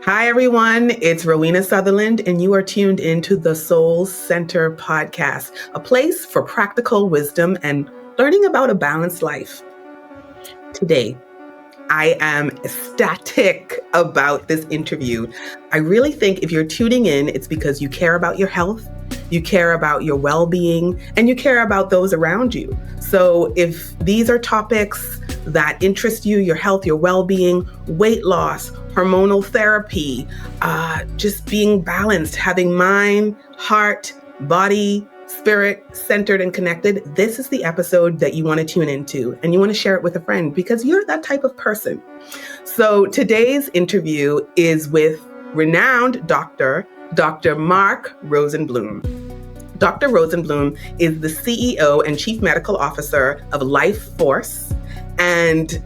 Hi, everyone. It's Rowena Sutherland, and you are tuned into the Soul Center podcast, a place for practical wisdom and learning about a balanced life. Today, I am ecstatic about this interview. I really think if you're tuning in, it's because you care about your health, you care about your well-being, and you care about those around you. So if these are topics that interest you, your health, your well-being, weight loss, hormonal therapy, just being balanced, having mind, heart, body, spirit centered and connected, this is the episode that you want to tune into, and you want to share it with a friend because you're that type of person. So today's interview is with renowned Dr. Mark Rosenbloom. Dr. Rosenbloom is the CEO and Chief Medical Officer of Life Force, and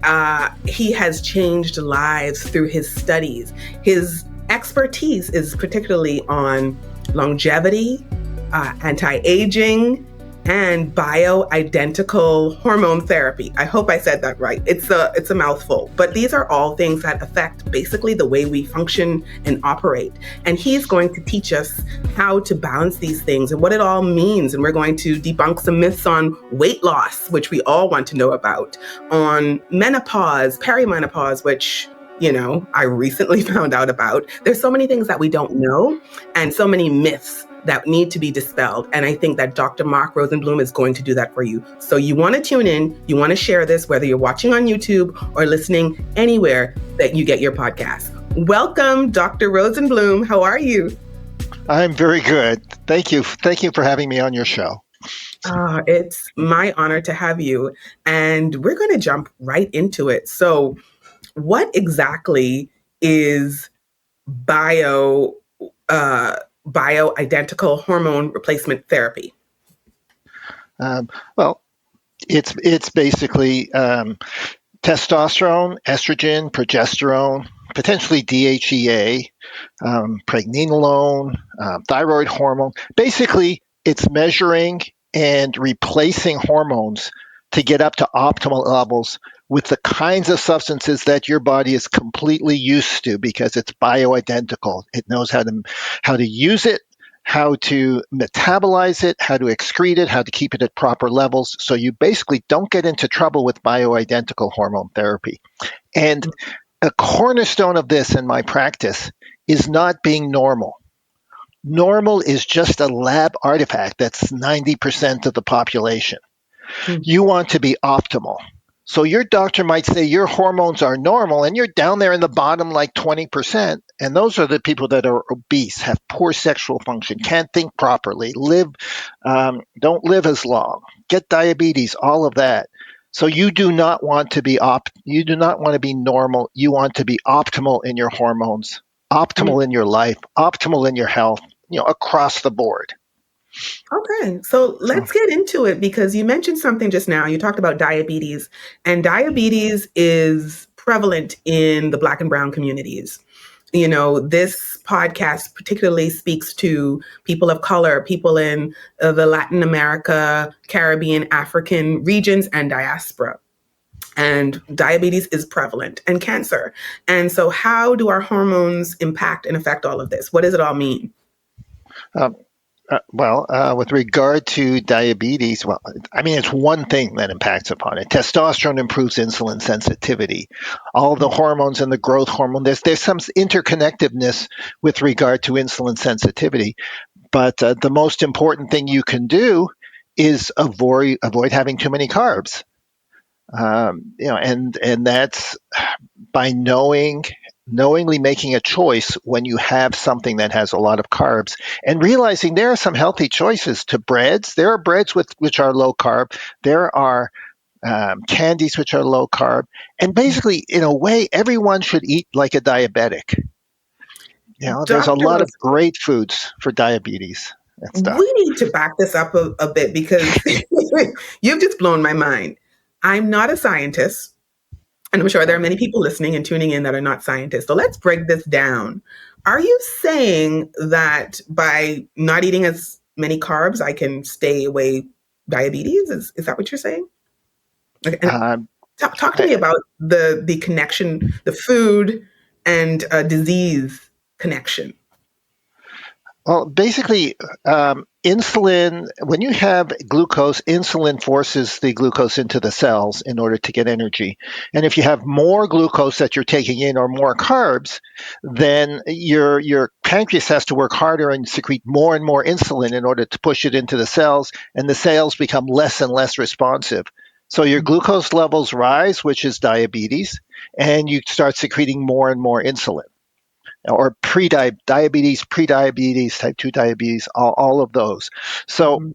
he has changed lives through his studies. His expertise is particularly on longevity, anti-aging, and bioidentical hormone therapy. I hope I said that right. It's a mouthful, but these are all things that affect basically the way we function and operate. And he's going to teach us how to balance these things and what it all means. And we're going to debunk some myths on weight loss, which we all want to know about, on menopause, perimenopause, which I recently found out about. There's so many things that we don't know and so many myths that need to be dispelled. And I think that Dr. Mark Rosenbloom is going to do that for you. So you want to tune in, you want to share this, whether you're watching on YouTube or listening anywhere that you get your podcast. Welcome, Dr. Rosenbloom. How are you? I'm very good. Thank you. Thank you for having me on your show. It's my honor to have you. And we're going to jump right into it. So what exactly is bioidentical hormone replacement therapy? Well, it's basically testosterone, estrogen, progesterone, potentially DHEA, pregnenolone, thyroid hormone. Basically, it's measuring and replacing hormones to get up to optimal levels with the kinds of substances that your body is completely used to because it's bioidentical. It knows how to use it, how to metabolize it, how to excrete it, how to keep it at proper levels. So you basically don't get into trouble with bioidentical hormone therapy. And a cornerstone of this in my practice is not being normal. Normal is just a lab artifact. That's 90% of the population. You want to be optimal. So your doctor might say your hormones are normal and you're down there in the bottom like 20%. And those are the people that are obese, have poor sexual function, can't think properly, don't live as long, get diabetes, all of that. So you do not want to be normal. You want to be optimal in your hormones, optimal in your life, optimal in your health, across the board. Okay, so let's get into it because you mentioned something just now. You talked about diabetes, and diabetes is prevalent in the Black and Brown communities. This podcast particularly speaks to people of color, people in the Latin America, Caribbean, African regions, and diaspora. And diabetes is prevalent, and cancer. And so how do our hormones impact and affect all of this? What does it all mean? With regard to diabetes, it's one thing that impacts upon it. Testosterone improves insulin sensitivity. All of the hormones and the growth hormone, there's some interconnectedness with regard to insulin sensitivity. But the most important thing you can do is avoid having too many carbs. And that's by knowingly making a choice when you have something that has a lot of carbs and realizing there are some healthy choices to breads. There are breads which are low carb. There are candies which are low carb. And basically, in a way, everyone should eat like a diabetic. There's a lot of great foods for diabetes and stuff. We need to back this up a bit because you've just blown my mind. I'm not a scientist, and I'm sure there are many people listening and tuning in that are not scientists. So let's break this down. Are you saying that by not eating as many carbs, I can stay away diabetes? Is that what you're saying? Talk to me about the connection, the food and disease connection? Well, basically, insulin, when you have glucose, insulin forces the glucose into the cells in order to get energy. And if you have more glucose that you're taking in or more carbs, then your pancreas has to work harder and secrete more and more insulin in order to push it into the cells, and the cells become less and less responsive. So your glucose levels rise, which is diabetes, and you start secreting more and more insulin or diabetes, pre-diabetes, type 2 diabetes, all of those. So Mm-hmm.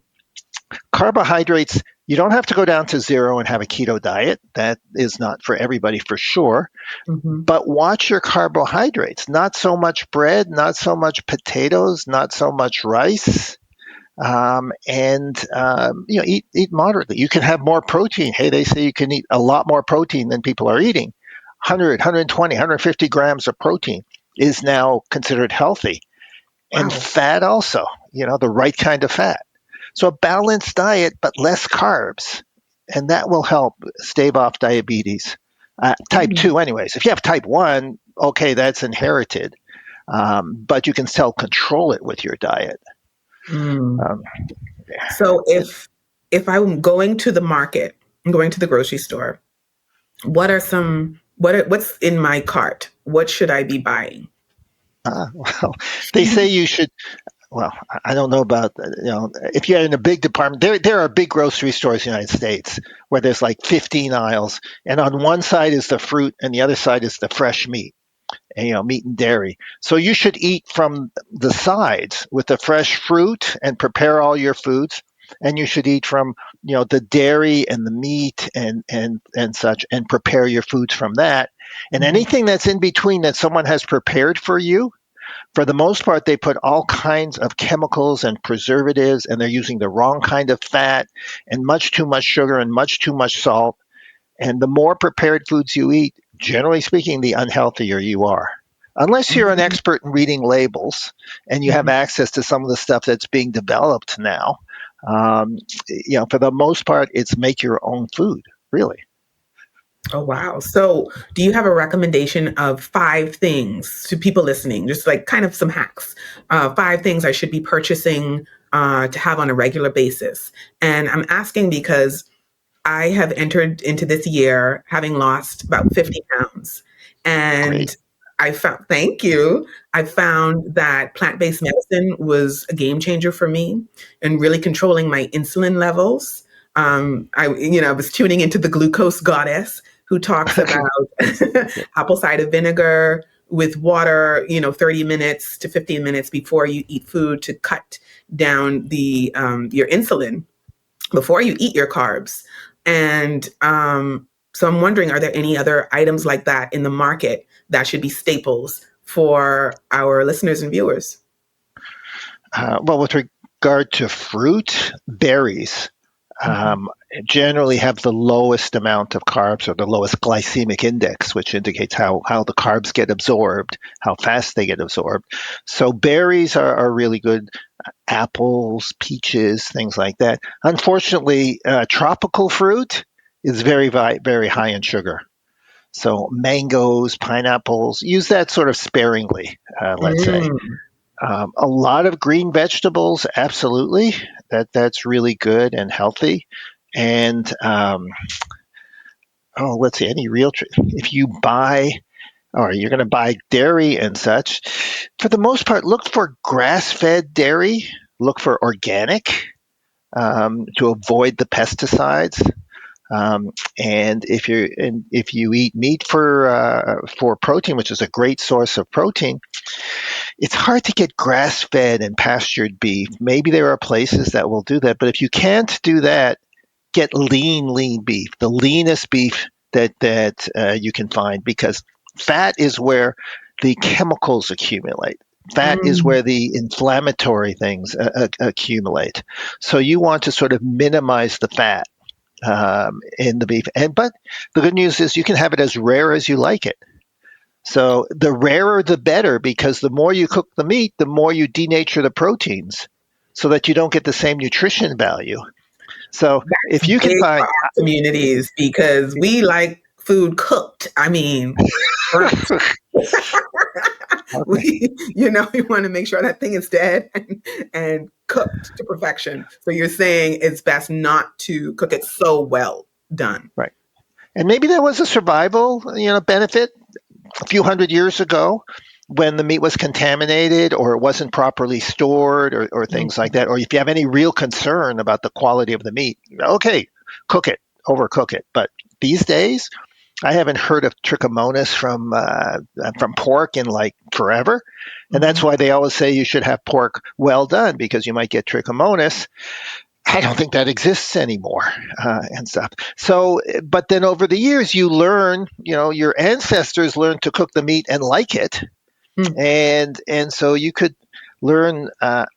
carbohydrates, you don't have to go down to zero and have a keto diet. That is not for everybody for sure. Mm-hmm. But watch your carbohydrates. Not so much bread, not so much potatoes, not so much rice. Eat moderately. You can have more protein. Hey, they say you can eat a lot more protein than people are eating. 100, 120, 150 grams of protein is now considered healthy. And Wow. fat also, the right kind of fat. So a balanced diet, but less carbs. And that will help stave off diabetes. Type Mm. 2, anyways. If you have type 1, okay, that's inherited. But you can still control it with your diet. Mm. Um, So if I'm going to the market, I'm going to the grocery store, what's in my cart? What should I be buying? well, they say you should. Well, I don't know about if you're in a big department. There are big grocery stores in the United States where there's like 15 aisles, and on one side is the fruit, and the other side is the fresh meat. And, meat and dairy. So you should eat from the sides with the fresh fruit and prepare all your foods. And you should eat from the dairy and the meat and such, and prepare your foods from that. And Mhm. anything that's in between that someone has prepared for you, for the most part, they put all kinds of chemicals and preservatives, and they're using the wrong kind of fat and much too much sugar and much too much salt. And the more prepared foods you eat, generally speaking, the unhealthier you are. Unless you're an Mhm. expert in reading labels and you have Mhm. access to some of the stuff that's being developed now, um, for the most part, it's make your own food, really. Oh, wow. So, do you have a recommendation of 5 things to people listening, just like kind of some hacks? 5 things I should be purchasing to have on a regular basis. And I'm asking because I have entered into this year having lost about 50 pounds. Great. And thank you. I found that plant based medicine was a game changer for me in really controlling my insulin levels. I was tuning into the glucose goddess who talks about apple cider vinegar with water, 30 minutes to 15 minutes before you eat food to cut down your insulin before you eat your carbs. And so I'm wondering, are there any other items like that in the market that should be staples for our listeners and viewers? Well, with regard to fruit, berries Mm-hmm. um, generally have the lowest amount of carbs or the lowest glycemic index, which indicates how the carbs get absorbed, how fast they get absorbed. So berries are really good. Apples, peaches, things like that. Unfortunately, tropical fruit is very high in sugar. So mangoes, pineapples, use that sort of sparingly, let's say. Mm. A lot of green vegetables, absolutely. That's really good and healthy. And let's see, any real. If you buy or you're going to buy dairy and such, for the most part, look for grass-fed dairy. Look for organic to avoid the pesticides. And if you eat meat for protein, which is a great source of protein, it's hard to get grass fed and pastured beef. Maybe there are places that will do that, but if you can't do that, get lean beef, the leanest beef that you can find, because fat is where the chemicals accumulate. Fat is Mm. where the inflammatory things accumulate. So you want to sort of minimize the fat in the beef. But the good news is you can have it as rare as you like it. So the rarer the better, because the more you cook the meat, the more you denature the proteins, so that you don't get the same nutrition value. So That's if you can big for find, our communities because we like food cooked. I mean, burnt. Okay. We want to make sure that thing is dead and cooked to perfection. So you're saying it's best not to cook it so well done. Right. And maybe that was a survival, benefit a few hundred years ago when the meat was contaminated or it wasn't properly stored or things like that. Or if you have any real concern about the quality of the meat, okay, cook it, overcook it. But these days, I haven't heard of trichomonas from pork in like forever, and that's Mm-hmm. why they always say you should have pork well done because you might get trichomonas. I don't think that exists anymore, and stuff. So, but then over the years, you learn, your ancestors learned to cook the meat and like it, Mm. and so you could learn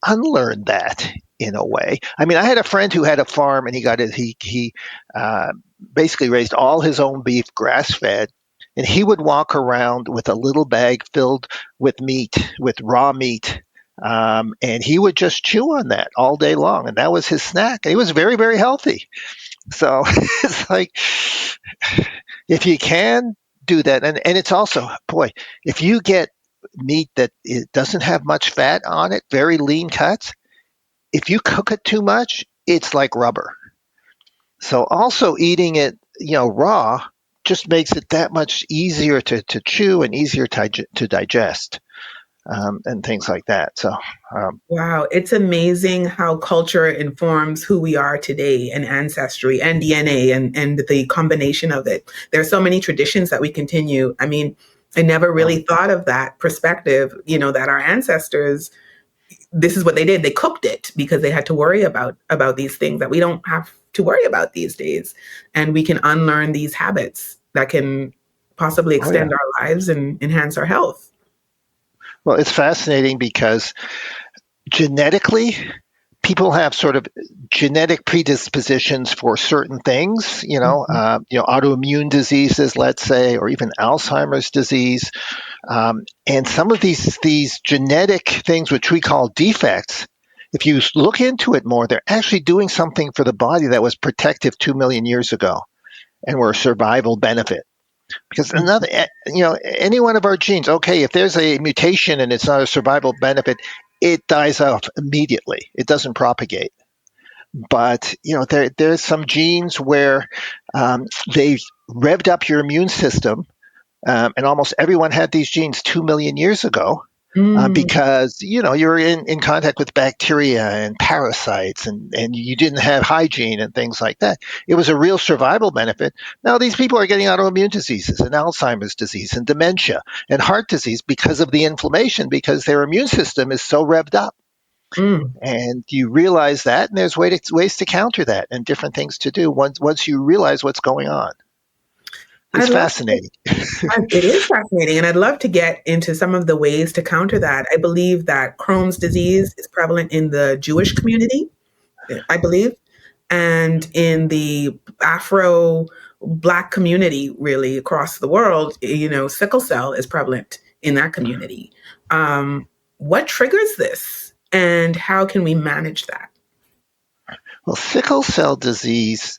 unlearn that in a way. I mean, I had a friend who had a farm, and he uh, basically raised all his own beef grass fed, and he would walk around with a little bag filled with meat, with raw meat. And he would just chew on that all day long, and that was his snack. He was very, very healthy. So it's like, if you can do that, and it's also, boy, if you get meat that it doesn't have much fat on it, very lean cuts, if you cook it too much, it's like rubber. So also eating it, raw just makes it that much easier to chew and easier to digest, and things like that. So, Wow, it's amazing how culture informs who we are today, and ancestry and DNA, and the combination of it. There are so many traditions that we continue. I mean, I never yeah, really thought of that perspective, that our ancestors, this is what they did. They cooked it because they had to worry about these things that we don't have to worry about these days. And we can unlearn these habits that can possibly oh yeah. extend our lives and enhance our health. Well, it's fascinating because genetically, people have sort of genetic predispositions for certain things, Mhm. autoimmune diseases, let's say, or even Alzheimer's disease. And some of these genetic things, which we call defects, if you look into it more, they're actually doing something for the body that was protective 2 million years ago and were a survival benefit. Because Mhm. any one of our genes, okay, if there's a mutation and it's not a survival benefit, it dies off immediately. It doesn't propagate. But there's some genes where they revved up your immune system, and almost everyone had these genes 2 million years ago, Mm, because you're in contact with bacteria and parasites, and you didn't have hygiene and things like that. It was a real survival benefit. Now these people are getting autoimmune diseases and Alzheimer's disease and dementia and heart disease because of the inflammation, because their immune system is so revved up. mm. And you realize that, and there's ways to counter that and different things to do once you realize what's going on. It's I'd love to. fascinating. It is fascinating, and I'd love to get into some of the ways to counter that. I believe that Crohn's disease is prevalent in the Jewish community, I believe, and in the Afro Black community, really across the world. Sickle cell is prevalent in that community. What triggers this, and how can we manage that? Well, sickle cell disease,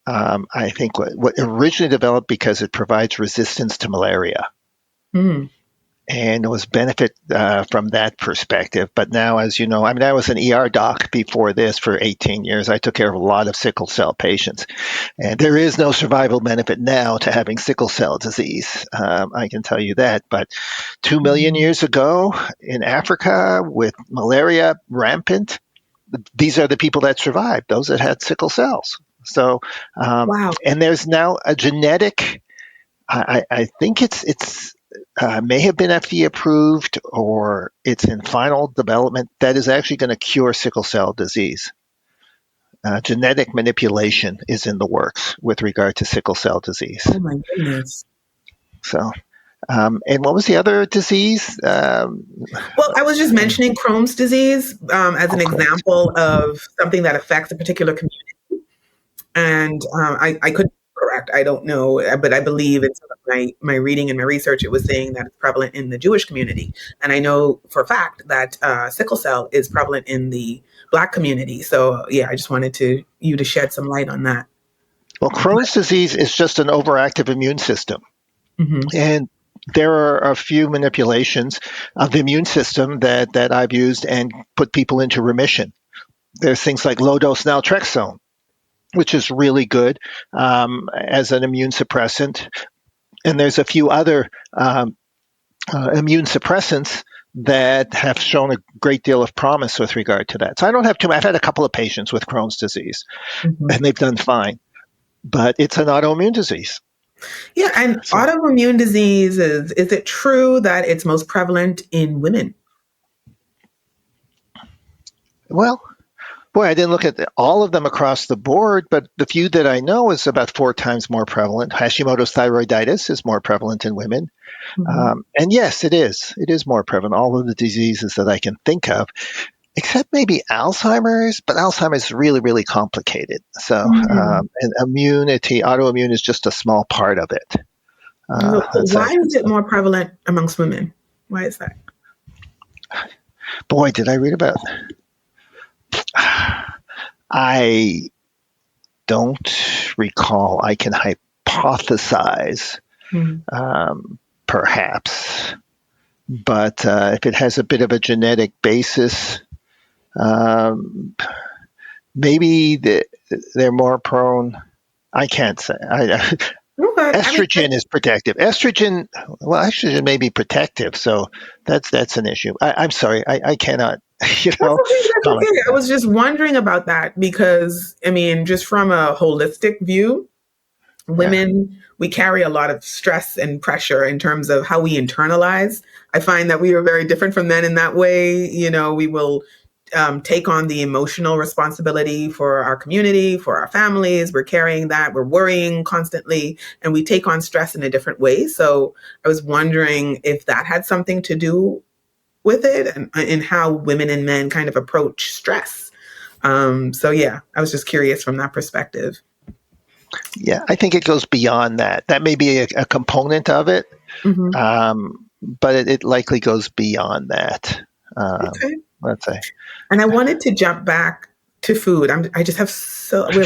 I think, what originally developed because it provides resistance to malaria, Mm, and it was benefit from that perspective. But now, as you know, I mean, I was an ER doc before this for 18 years. I took care of a lot of sickle cell patients, and there is no survival benefit now to having sickle cell disease. I can tell you that. But 2 million mm. years ago in Africa, with malaria rampant, these are the people that survived, those that had sickle cells. So, Wow. and there's now a genetic. I think it's may have been FDA approved or it's in final development that is actually going to cure sickle cell disease. Genetic manipulation is in the works with regard to sickle cell disease. Oh my goodness. So, and what was the other disease? Well, I was just mentioning Crohn's disease as an Crohn's. example of something that affects a particular community. And I could be correct. I don't know, but I believe in some of my reading and my research, it was saying that it's prevalent in the Jewish community. And I know for a fact that sickle cell is prevalent in the Black community. So yeah, I just wanted you to shed some light on that. Well, Crohn's disease is just an overactive immune system. Mm-hmm. And there are a few manipulations of the immune system that I've used and put people into remission. There's things like low dose naltrexone, which is really good as an immune suppressant. And there's a few other immune suppressants that have shown a great deal of promise with regard to that. So I don't have too much. I've had a couple of patients with Crohn's disease, Mm-hmm. and they've done fine. But it's an autoimmune disease. Yeah, and So, autoimmune disease is it true that it's most prevalent in women? well, boy, I didn't look at all of them across the board, but the few that I know is about 4 times more prevalent. Hashimoto's thyroiditis is more prevalent in women. Mm-hmm. And yes, it is. It is more prevalent. All of the diseases that I can think of, except maybe Alzheimer's, but Alzheimer's is really, really complicated. So, Mm-hmm. and immunity, autoimmune is just a small part of it. So Let's say, why is it more prevalent amongst women? Why is that? boy, did I read about? I don't recall. I can hypothesize, Mm-hmm. perhaps, but if it has a bit of a genetic basis, um, maybe they're more prone. I can't say. Okay, I mean, Estrogen is protective. Estrogen may be protective, so that's an issue. I'm sorry, I cannot, that's okay. That's comment okay. on I that. was just wondering about that because, I mean, just from a holistic view, Yeah, women, we carry a lot of stress and pressure in terms of how we internalize. I find that we are very different from men in that way. You know, we will take on the emotional responsibility for our community, for our families. We're carrying that. We're worrying constantly, and we take on stress in a different way. So I was wondering if that had something to do with it and how women and men kind of approach stress. So yeah, I was just curious from that perspective. yeah. I think it goes beyond that. That may be a component of it, Hmm. but it likely goes beyond that. Okay. Let's say. And I wanted to jump back to food. I just have so I'm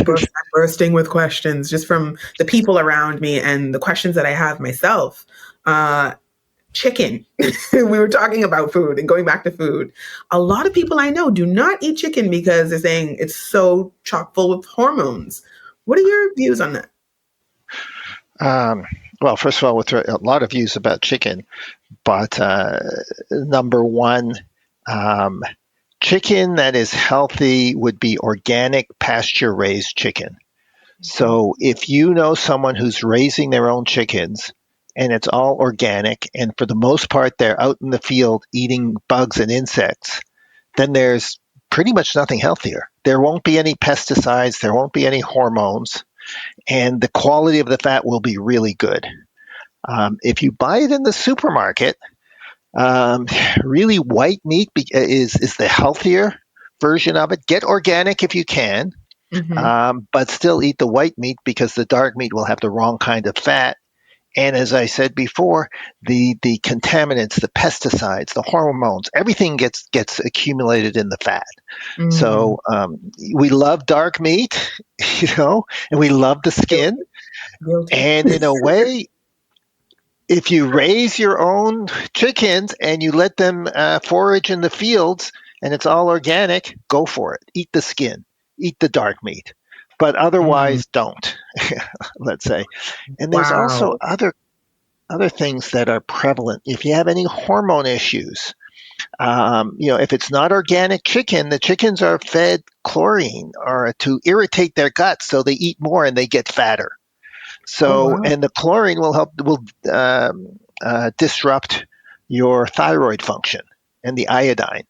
bursting with questions just from the people around me and the questions that I have myself. Uh, Chicken. We were talking about food and going back to food. A lot of people I know do not eat chicken because they're saying it's so chock full with hormones. What are your views on that? Um, well, first of all, with a lot of views about chicken, but number one, um, chicken that is healthy would be organic pasture raised chicken. So if you know someone who's raising their own chickens and it's all organic, and for the most part they're out in the field eating bugs and insects, then there's pretty much nothing healthier. There won't be any pesticides, there won't be any hormones, and the quality of the fat will be really good. If you buy it in the supermarket, um, really white meat is the healthier version of it. Get organic if you can, Mm-hmm. but still eat the white meat because the dark meat will have the wrong kind of fat. And as I said before, the contaminants, the pesticides, the hormones, everything gets accumulated in the fat. Mm, So we love dark meat, and we love the skin. guilty. Guilty. And in a way, if you raise your own chickens and you let them forage in the fields and it's all organic, go for it. Eat the skin, eat the dark meat, but Mm, otherwise don't. Let's say. And there's also wow. other things that are prevalent. If you have any hormone issues, if it's not organic chicken, the chickens are fed chlorine or to irritate their guts, so they eat more and they get fatter. Oh, So, wow. and the chlorine will disrupt your thyroid function and the iodine.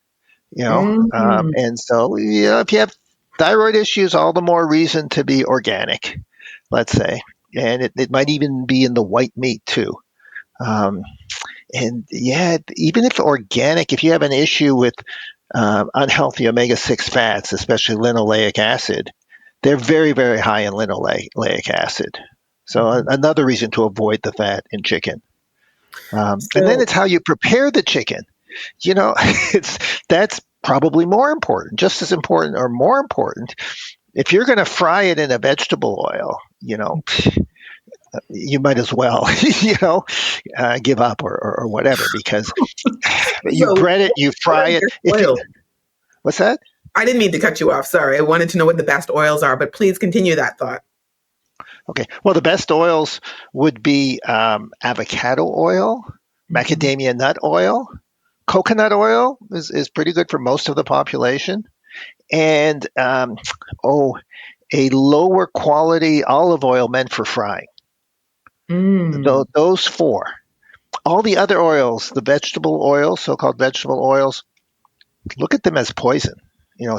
Mm, And so if you have thyroid issues, all the more reason to be organic. Let's say, and it might even be in the white meat too. Um, and yeah, even if organic, if you have an issue with unhealthy omega-6 fats, especially linoleic acid, they're very, very high in linoleic acid. So mhm. another reason to avoid the fat in chicken. And then So, it's how you prepare the chicken. It's that's probably more important, just as important or more important If you're going to fry it in a vegetable oil, you might as well, give up or whatever, because you So, bread it, you what fry are it. best If you, oils? what's that? I didn't mean to cut you off. Sorry. I wanted to know what the best oils are, but please continue that thought. Okay. Well, the best oils would be avocado oil, Mhm. macadamia nut oil, coconut oil is pretty good for most of the population, and a lower quality olive oil meant for frying. Mm. Those four. All the other oils, the vegetable oils, so-called vegetable oils, look at them as poison.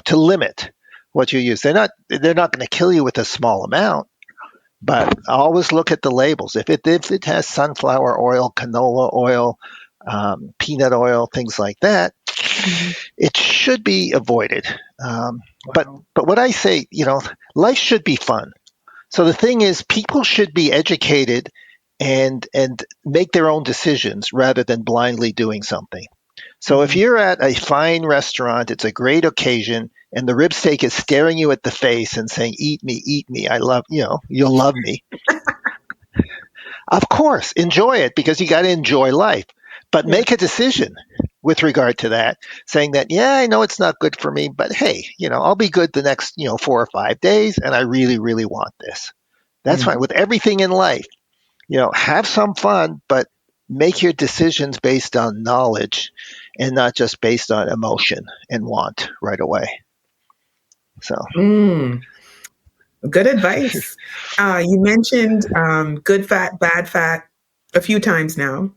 To limit what you use. They're not going to kill you with a small amount, but always look at the labels. If it has sunflower oil, canola oil, peanut oil, things like that, Mhm. it should be avoided. Um, but Wow. but what I say, life should be fun. So the thing is, people should be educated and make their own decisions rather than blindly doing something. So if Mhm. you're at a fine restaurant, it's a great occasion, and the rib steak is staring you at the face and saying, eat me, I love, you'll love me. Of course, enjoy it, because you got to enjoy life, but Yeah. make a decision with regard to that, saying that, yeah, I know it's not good for me, but hey, I'll be good the next, 4 or 5 days, and I really, really want this. That's Mm. fine with everything in life. Have some fun, but make your decisions based on knowledge and not just based on emotion and want right away. So, Mm. Good advice. You mentioned good fat, bad fat a few times now.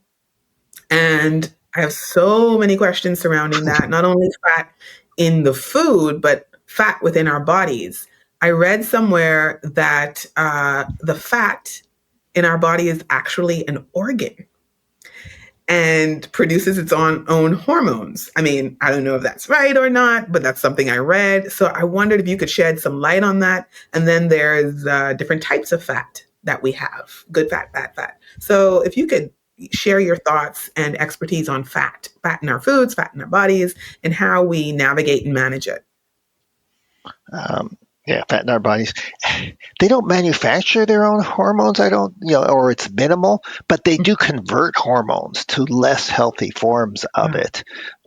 And I have so many questions surrounding that, not only fat in the food, but fat within our bodies. I read somewhere that the fat in our body is actually an organ and produces its own hormones. I mean, I don't know if that's right or not, but that's something I read. So I wondered if you could shed some light on that. And then there's different types of fat that we have: good fat, bad fat. So if you could share your thoughts and expertise on fat in our foods, fat in our bodies, and how we navigate and manage it. um, yeah, fat in our bodies. They don't manufacture their own hormones, I don't, or it's minimal, but they do convert hormones to less healthy forms of it.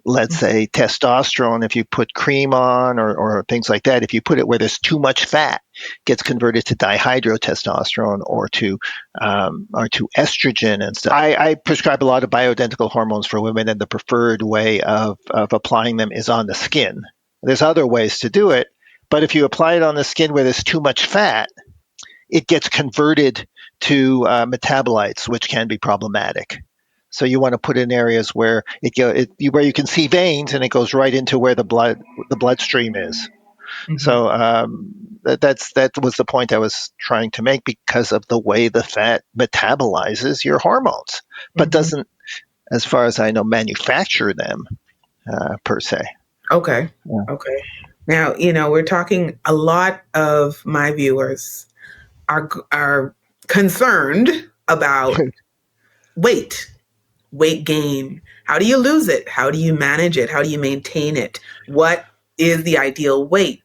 Let's say testosterone, if you put cream on, or things like that, if you put it where there's too much fat, gets converted to dihydrotestosterone, or to estrogen and stuff. I prescribe a lot of bioidentical hormones for women, and the preferred way of applying them is on the skin. There's other ways to do it, but if you apply it on the skin where there's too much fat, it gets converted to metabolites, which can be problematic. So you want to put in areas where where you can see veins, and it goes right into where the bloodstream is. Mhm. So that was the point I was trying to make, because of the way the fat metabolizes your hormones, but Mhm. doesn't, as far as I know, manufacture them per se. Okay. Yeah. Okay. Now, we're talking, a lot of my viewers are concerned about weight, weight gain. How do you lose it? How do you manage it? How do you maintain it? What is the ideal weight?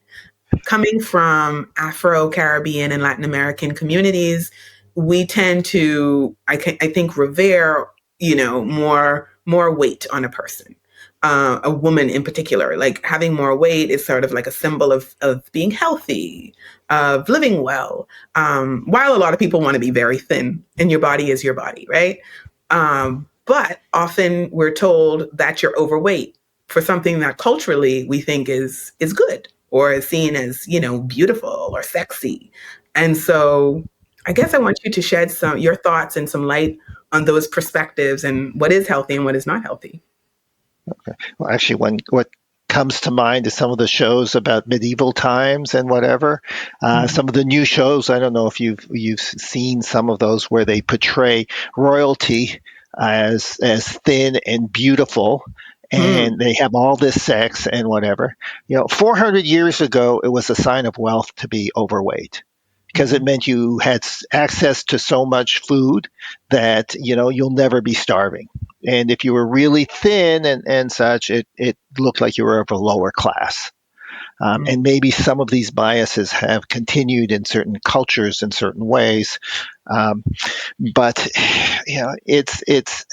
Coming from Afro Caribbean and Latin American communities, we tend to, I think, revere, more weight on a person, a woman in particular. Like, having more weight is sort of like a symbol of being healthy, of living well. While a lot of people want to be very thin, and your body is your body, right? But often we're told that you're overweight for something that culturally we think is good, or is seen as, beautiful or sexy. And so I guess I want you to shed your thoughts and some light on those perspectives, and what is healthy and what is not healthy. Well, actually, what comes to mind is some of the shows about medieval times and whatever. Mhm. Some of the new shows. I don't know if you've seen some of those where they portray royalty as thin and beautiful, Hmm. and they have all this sex and whatever. 400 years ago, it was a sign of wealth to be overweight, because it Mhm. meant you had access to so much food that you'll never be starving. And if you were really thin and such, it looked like you were of a lower class. And maybe some of these biases have continued in certain cultures in certain ways. But it's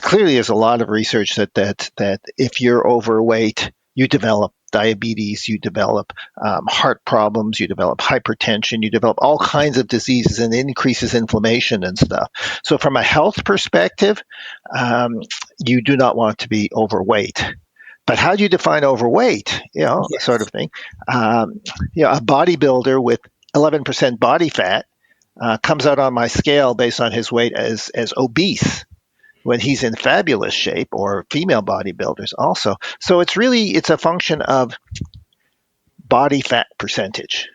clearly there's a lot of research that if you're overweight, you develop diabetes, you develop heart problems, you develop hypertension, you develop all kinds of diseases and increases inflammation and stuff. So from a health perspective, you do not want to be overweight. But how do you define overweight? Sort Yes. of thing. A bodybuilder with 11% body fat comes out on my scale based on his weight as obese when he's in fabulous shape, or female bodybuilders also. So it's a function of body fat percentage.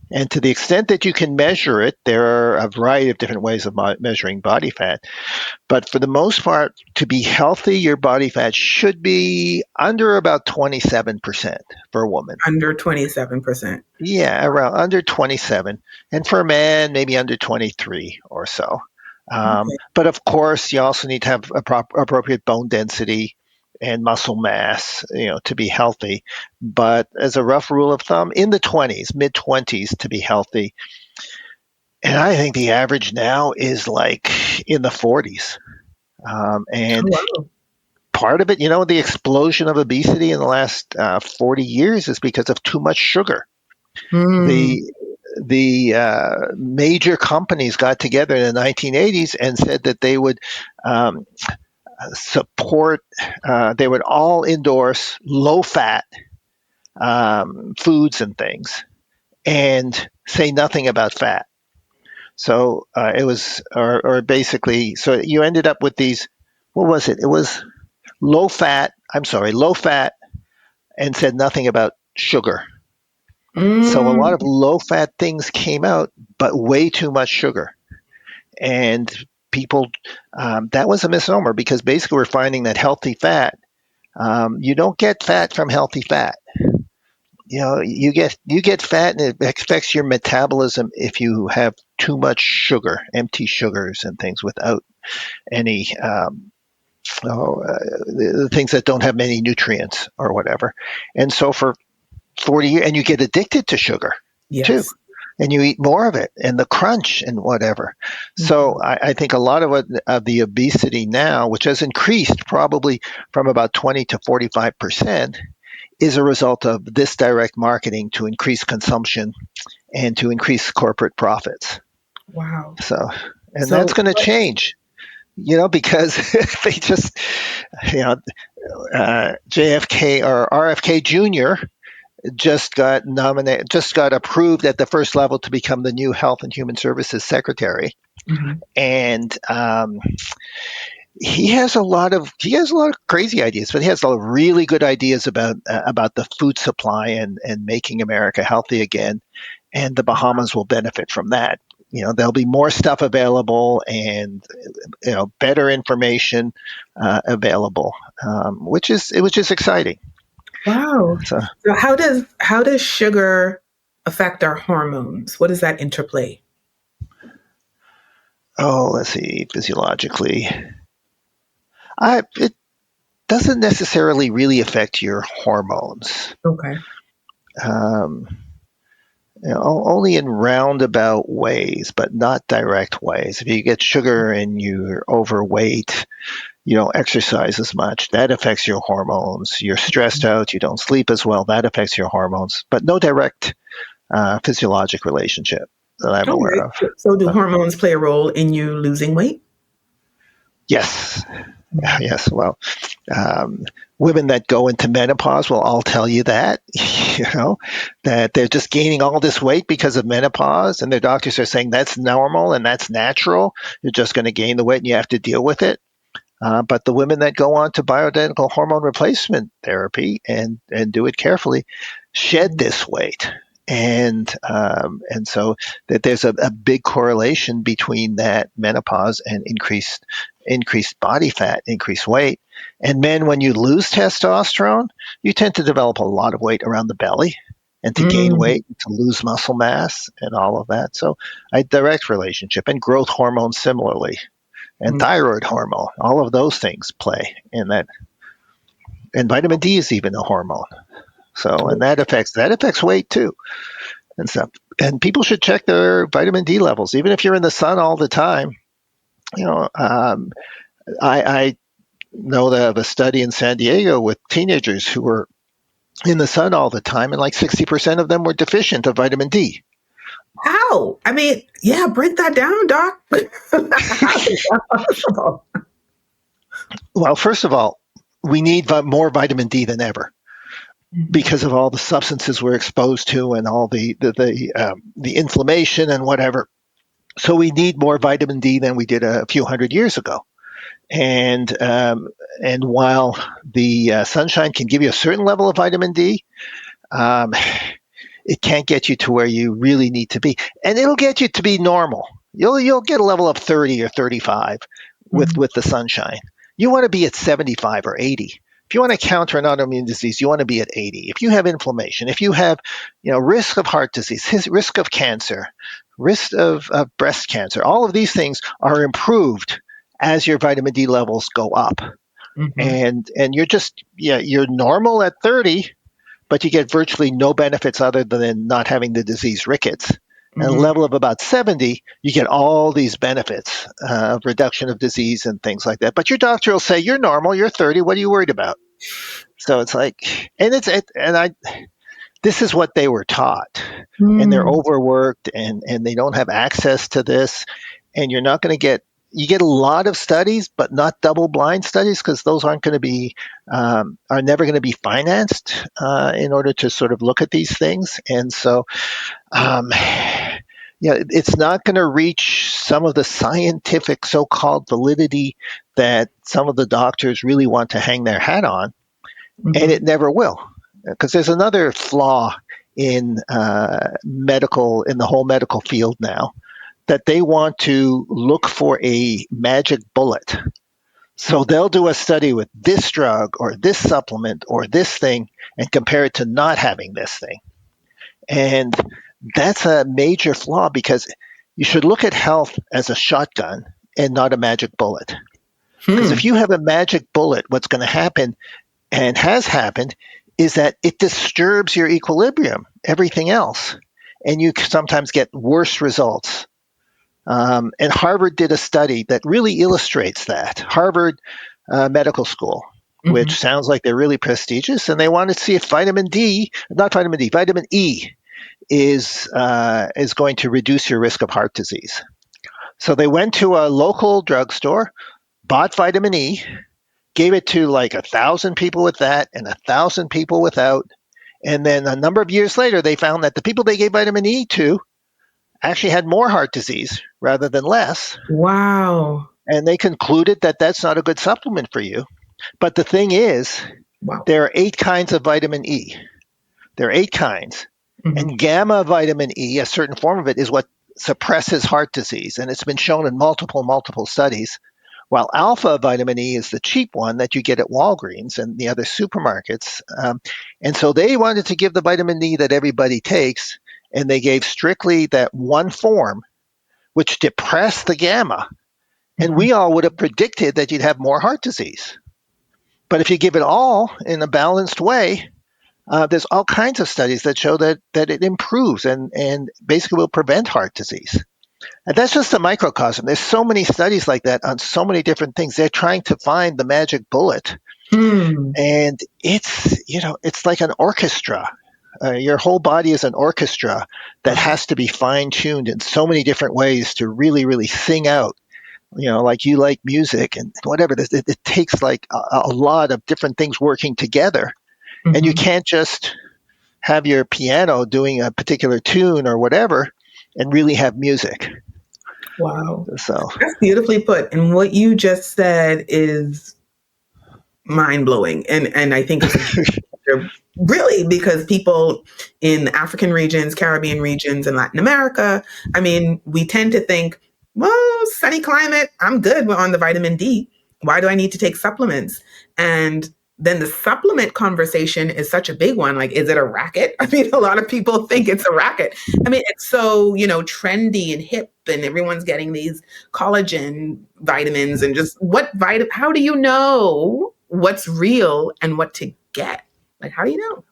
And to the extent that you can measure it, there are a variety of different ways of measuring body fat. But for the most part, to be healthy, your body fat should be under about 27% for a woman. Under 27%. Yeah, around under 27. And for a man, maybe under 23 or so. Okay. But of course, you also need to have appropriate bone density and muscle mass, to be healthy. But as a rough rule of thumb, in the 20s, mid 20s to be healthy. And I think the average now is like in the 40s. Oh, And wow. part of it, the explosion of obesity in the last 40 years is because of too much sugar. Mm. The major companies got together in the 1980s and said that they would um, support, they would all endorse low fat foods and things and say nothing about fat. So it was, or basically, so you ended up with these, what was it? It was low fat, and said nothing about sugar. So a lot Mm. of low fat things came out, but way too much sugar. And people, that was a misnomer, because basically we're finding that healthy fat, you don't get fat from healthy fat. You get fat, and it affects your metabolism if you have too much sugar, empty sugars and things without any the things that don't have many nutrients or whatever. And so for 40 years, and you get addicted to sugar too, Yes. and you eat more of it, and the crunch and whatever. So Mhm. I think a lot of the obesity now, which has increased probably from about 20 to 45%, is a result of this direct marketing to increase consumption and to increase corporate profits. Wow. So, and that's So going to what? change, because they just, you know, JFK or RFK Jr. just got approved at the first level to become the new Health and Human Services Secretary, Mhm. and he has a lot of crazy ideas, but he has a lot of really good ideas about the food supply and making America healthy again. And the Bahamas will benefit from that. There'll be more stuff available, and better information available, which is exciting. Wow. So, So how does sugar affect our hormones? What does that interplay? let's see, physiologically, it doesn't necessarily really affect your hormones. Okay. Um, only in roundabout ways, but not direct ways. If you get sugar and you're overweight, you don't exercise as much. That affects your hormones. You're stressed out. You don't sleep as well. That affects your hormones, but no direct physiologic relationship that I'm All aware right. of. So do Uh, hormones play a role in you losing weight? yes, Mhm. yes. Well, um, women that go into menopause will all tell you that, that they're just gaining all this weight because of menopause, and their doctors are saying that's normal and that's natural. You're just going to gain the weight and you have to deal with it. But the women that go on to bioidentical hormone replacement therapy and do it carefully shed this weight. And so that there's a big correlation between that menopause and increased body fat, increased weight. And men, when you lose testosterone, you tend to develop a lot of weight around the belly, and to gain Mm. weight, to lose muscle mass, and all of that. So a direct relationship, and growth hormones similarly, and Mm. thyroid hormone. All of those things play in that. And vitamin D is even a hormone. So, and that affects weight too and stuff. And people should check their vitamin D levels, even if you're in the sun all the time. You know, I know of a study in San Diego with teenagers who were in the sun all the time, and like 60% of them were deficient of vitamin D. How? I mean, yeah, break that down, doc. How is that possible? Well, first of all, we need more vitamin D than ever because of all the substances we're exposed to and all the inflammation and whatever. So we need more vitamin D than we did a few hundred years ago. And while the sunshine can give you a certain level of vitamin D, um, it can't get you to where you really need to be, and it'll get you to be normal. You'll get a level of 30 or 35 with the sunshine. You want to be at 75 or 80. If you want to counter an autoimmune disease, you want to be at 80. If you have inflammation, if you have, risk of heart disease, risk of cancer, risk of breast cancer, all of these things are improved as your vitamin D levels go up. Mm-hmm. And you're normal at 30, but you get virtually no benefits other than not having the disease rickets. At a level of about 70, you get all these benefits of reduction of disease and things like that. But your doctor will say, you're normal, you're 30, what are you worried about? So it's like, this is what they were taught. And they're overworked and they don't have access to this. And you're not going to you get a lot of studies, but not double blind studies, because those aren't going to be, are never going to be financed in order to sort of look at these things. And so, it's not going to reach some of the scientific so-called validity that some of the doctors really want to hang their hat on, and it never will. Because there's another flaw in in the whole medical field now, that they want to look for a magic bullet. So they'll do a study with this drug or this supplement or this thing and compare it to not having this thing. And that's a major flaw, because you should look at health as a shotgun and not a magic bullet. Because if you have a magic bullet, what's going to happen, and has happened, is that it disturbs your equilibrium, everything else, and you sometimes get worse results. And Harvard did a study that really illustrates that. Harvard Medical School, which sounds like they're really prestigious, and they wanted to see if vitamin E is going to reduce your risk of heart disease. So they went to a local drugstore, bought vitamin E, gave it to like 1,000 people with that and 1,000 people without. And then a number of years later, they found that the people they gave vitamin E to actually had more heart disease rather than less. Wow. And they concluded that that's not a good supplement for you. But the thing is, there are 8 kinds of vitamin E. There are 8 kinds. And gamma vitamin E, a certain form of it, is what suppresses heart disease. And it's been shown in multiple studies. While alpha vitamin E is the cheap one that you get at Walgreens and the other supermarkets. And so they wanted to give the vitamin E that everybody takes, and they gave strictly that one form, which depressed the gamma. And we all would have predicted that you'd have more heart disease. But if you give it all in a balanced way, there's all kinds of studies that show that it improves and basically will prevent heart disease. And that's just a microcosm. There's so many studies like that on so many different things. They're trying to find the magic bullet. And it's like an orchestra. Your whole body is an orchestra that has to be fine-tuned in so many different ways to really, really sing out. Like you like music and whatever. It takes like a lot of different things working together. And you can't just have your piano doing a particular tune or whatever and really have music. Wow. So That's beautifully put. And what you just said is mind blowing. And I think it's really because people in African regions, Caribbean regions, and Latin America, I mean, we tend to think, well, sunny climate, I'm good on the vitamin D. Why do I need to take supplements? And then the supplement conversation is such a big one. Like, is it a racket? I mean, a lot of people think it's a racket. I mean, it's so, trendy and hip, and everyone's getting these collagen vitamins and just how do you know what's real and what to get? Like, how do you know?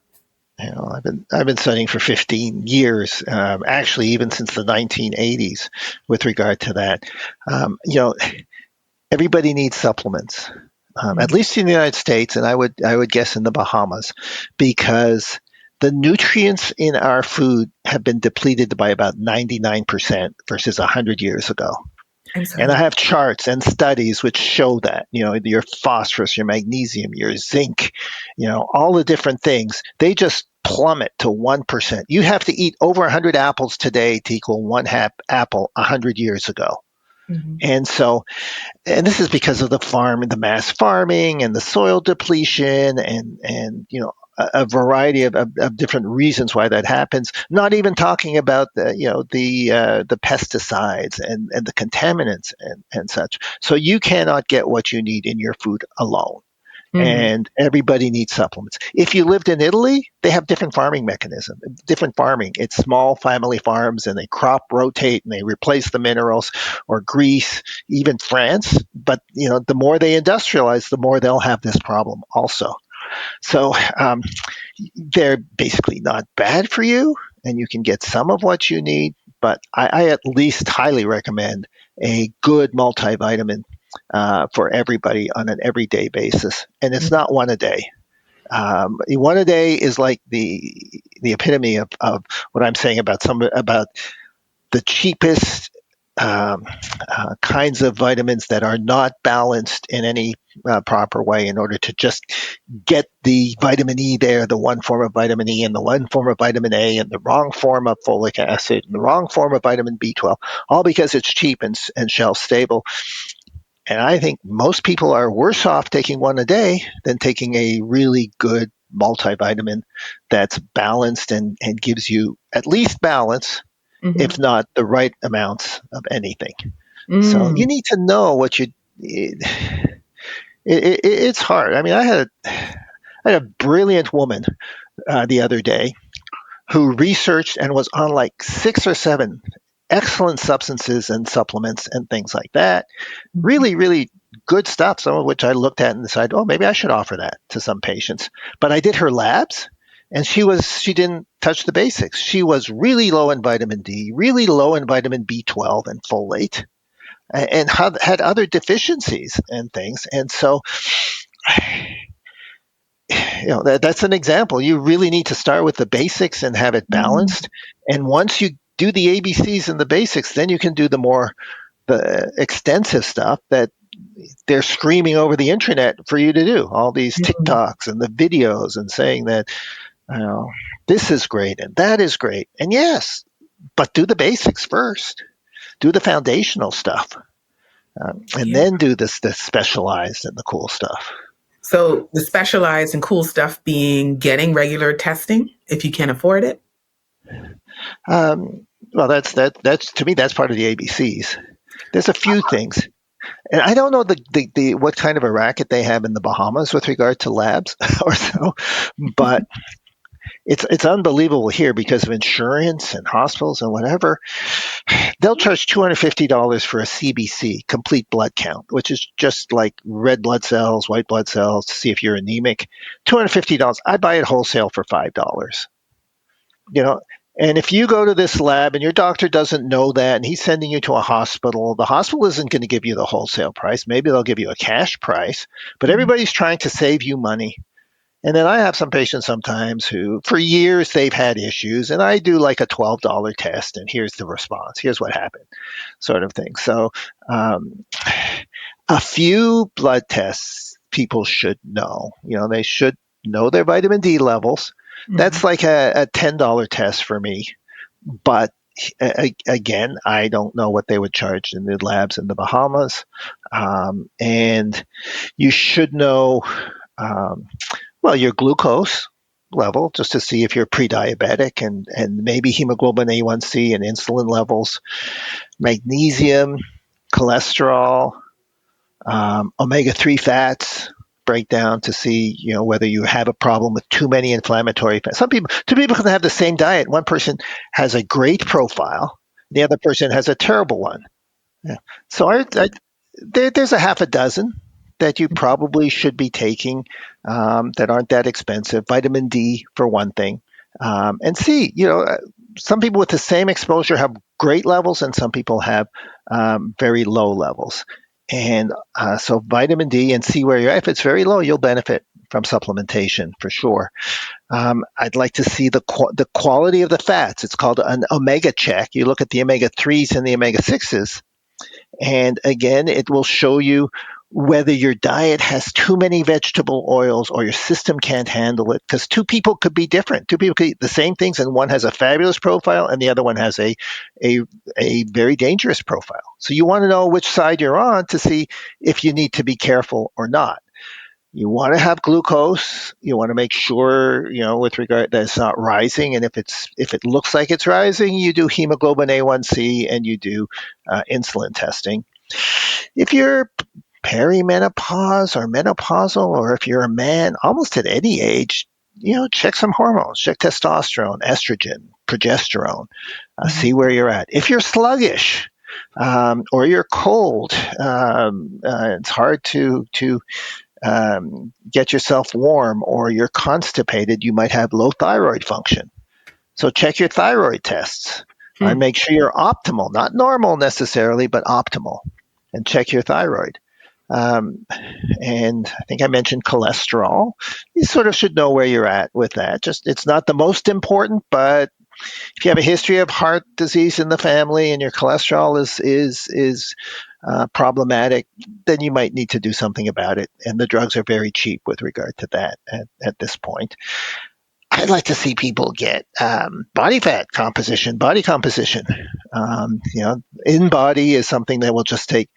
I've been studying for 15 years, actually, even since the 1980s, with regard to that. You know, everybody needs supplements, at Mm-hmm. least in the United States, and I would guess in the Bahamas, because the nutrients in our food have been depleted by about 99% versus 100 years ago. I'm And I sorry. have charts and studies which show that, your phosphorus, your magnesium, your zinc, all the different things, they just plummet to 1%. You have to eat over 100 apples today to equal one apple 100 years ago. Mm-hmm. And so, and this is because of the mass farming and the soil depletion and a variety of different reasons why that happens. Not even talking about the pesticides and the contaminants and such. So you cannot get what you need in your food alone. Mm-hmm. And everybody needs supplements. If you lived in Italy, they have different farming mechanism, different farming. It's small family farms and they crop rotate and they replace the minerals, or Greece, even France. But the more they industrialize, the more they'll have this problem also. So they're basically not bad for you, and you can get some of what you need. But I at least highly recommend a good multivitamin for everybody on an everyday basis, and it's not one a day. One a day is like the epitome of what I'm saying about the cheapest kinds of vitamins that are not balanced in any proper way in order to just get the vitamin E there, the one form of vitamin E and the one form of vitamin A and the wrong form of folic acid and the wrong form of vitamin B12, all because it's cheap and shelf stable. And I think most people are worse off taking one a day than taking a really good multivitamin that's balanced and gives you at least balance, Mm-hmm. if not the right amounts of anything. So Mm. you need to know what you. It's hard. I mean, I had a brilliant woman the other day who researched and was on like 6 or 7 excellent substances and supplements and things like that. Mm-hmm. Really, really good stuff, some of which I looked at and decided, oh, maybe I should offer that to some patients. But I did her labs, and she didn't touch the basics. She was really low in vitamin D, really low in vitamin B12 and folate, and had other deficiencies and things. And so, that's an example. You really need to start with the basics and have it Mm. balanced. And once you do the ABCs and the basics, then you can do the extensive stuff that they're screaming over the internet for you to do. All these Mm. TikToks and the videos and saying that, you know, this is great and that is great. And yes, but do the basics first. Do the foundational stuff, and Yeah. then do the specialized and the cool stuff. So the specialized and cool stuff being getting regular testing if you can afford it. Well, that's to me that's part of the ABCs. There's a few things, and I don't know the what kind of a racket they have in the Bahamas with regard to labs or so, but it's unbelievable here because of insurance and hospitals and whatever. They'll charge $250 for a CBC, complete blood count, which is just like red blood cells, white blood cells to see if you're anemic. $250. I buy it wholesale for $5. You know, and if you go to this lab and your doctor doesn't know that and he's sending you to a hospital, the hospital isn't going to give you the wholesale price. Maybe they'll give you a cash price, but Mhm. everybody's trying to save you money. And then I have some patients sometimes who, for years, they've had issues, and I do like a $12 test, and here's the response. Here's what happened, sort of thing. So, a few blood tests people should know. They should know their vitamin D levels. That's Mhm. like a $10 test for me. But again, I don't know what they would charge in the labs in the Bahamas. And you should know. Um, well, your glucose level, just to see if you're pre-diabetic, and maybe hemoglobin A1C and insulin levels, magnesium, cholesterol, omega-3 fats breakdown to see whether you have a problem with too many inflammatory fats. Two people can have the same diet. One person has a great profile, the other person has a terrible one. Yeah. So there's a half a dozen that you probably should be taking that aren't that expensive. Vitamin D, for one thing. And see, some people with the same exposure have great levels, and some people have very low levels. And so vitamin D, and see where you're at. If it's very low, you'll benefit from supplementation for sure. I'd like to see the quality of the fats. It's called an omega check. You look at the omega 3s and the omega 6s, and again, it will show you whether your diet has too many vegetable oils or your system can't handle it. Because two people could be different. Two people could eat the same things, and one has a fabulous profile, and the other one has a, a very dangerous profile. So you want to know which side you're on to see if you need to be careful or not. You want to have glucose. You want to make sure, with regard that it's not rising. And if it looks like it's rising, you do hemoglobin A1C and you do insulin testing. If you're perimenopause or menopausal, or if you're a man almost at any age, check some hormones, check testosterone, estrogen, progesterone, see where you're at. If you're sluggish, or you're cold, it's hard to get yourself warm, or you're constipated, you might have low thyroid function. So check your thyroid tests and make sure you're optimal, not normal necessarily, but optimal, and check your thyroid. And I think I mentioned cholesterol. You sort of should know where you're at with that. Just it's not the most important, but if you have a history of heart disease in the family and your cholesterol is problematic, then you might need to do something about it. And the drugs are very cheap with regard to that at this point. I'd like to see people get body fat composition, body composition. In body is something that will just take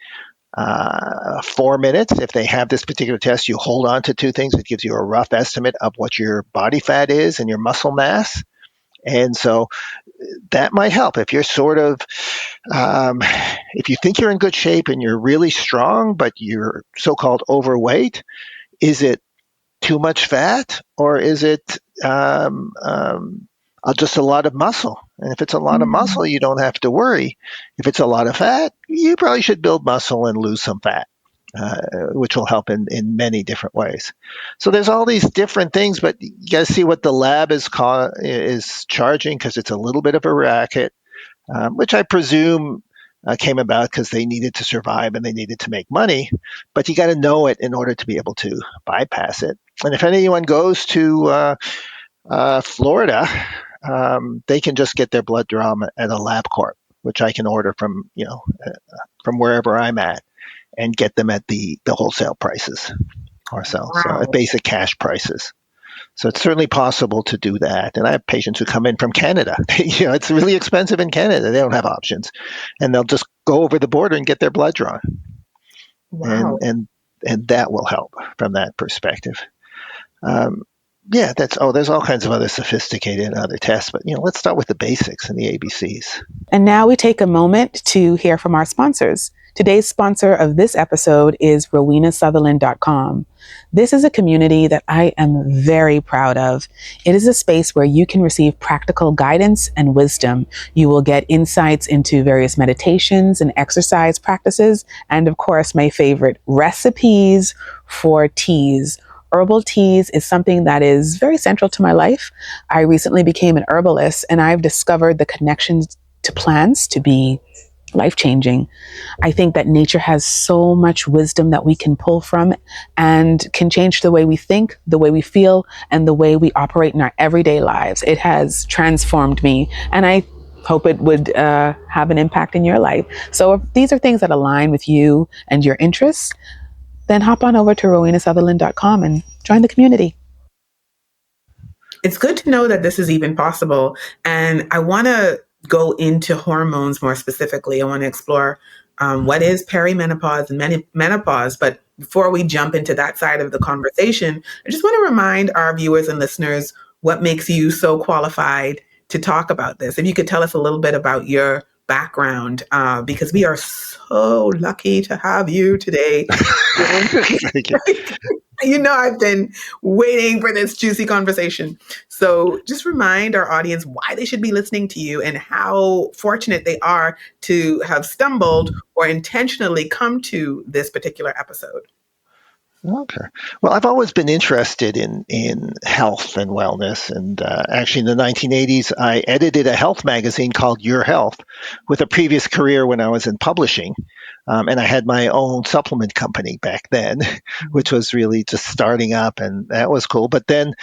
4 minutes. If they have this particular test, you hold on to two things. It gives you a rough estimate of what your body fat is and your muscle mass. And so that might help if you're if you think you're in good shape and you're really strong, but you're so-called overweight. Is it too much fat, or is it just a lot of muscle? And if it's a lot of muscle, you don't have to worry. If it's a lot of fat, you probably should build muscle and lose some fat, which will help in many different ways. So there's all these different things, but you got to see what the lab is charging, because it's a little bit of a racket, which I presume came about because they needed to survive and they needed to make money. But you got to know it in order to be able to bypass it. And if anyone goes to Florida, they can just get their blood drawn at a LabCorp, which I can order from wherever I'm at, and get them at the wholesale prices or so. Wow. So at basic cash prices. So it's certainly possible to do that. And I have patients who come in from Canada. It's really expensive in Canada. They don't have options, and they'll just go over the border and get their blood drawn. Wow. And that will help from that perspective. There's all kinds of other sophisticated other tests, but let's start with the basics and the ABCs. And now we take a moment to hear from our sponsors. Today's sponsor of this episode is rowenasutherland.com. This is a community that I am very proud of. It is a space where you can receive practical guidance and wisdom. You will get insights into various meditations and exercise practices, and of course, my favorite, recipes for teas. Herbal teas is something that is very central to my life. I recently became an herbalist, and I've discovered the connections to plants to be life-changing. I think that nature has so much wisdom that we can pull from and can change the way we think, the way we feel, and the way we operate in our everyday lives. It has transformed me, and I hope it would have an impact in your life. So if these are things that align with you and your interests, then hop on over to rowenasutherland.com and join the community. It's good to know that this is even possible. And I want to go into hormones more specifically. I want to explore what is perimenopause and menopause. But before we jump into that side of the conversation, I just want to remind our viewers and listeners what makes you so qualified to talk about this. If you could tell us a little bit about your background, because we are so lucky to have you today. Thank you. I've been waiting for this juicy conversation. So just remind our audience why they should be listening to you and how fortunate they are to have stumbled or intentionally come to this particular episode. Okay. Well, I've always been interested in health and wellness. And actually, in the 1980s, I edited a health magazine called Your Health with a previous career when I was in publishing. And I had my own supplement company back then, which was really just starting up. And that was cool. But then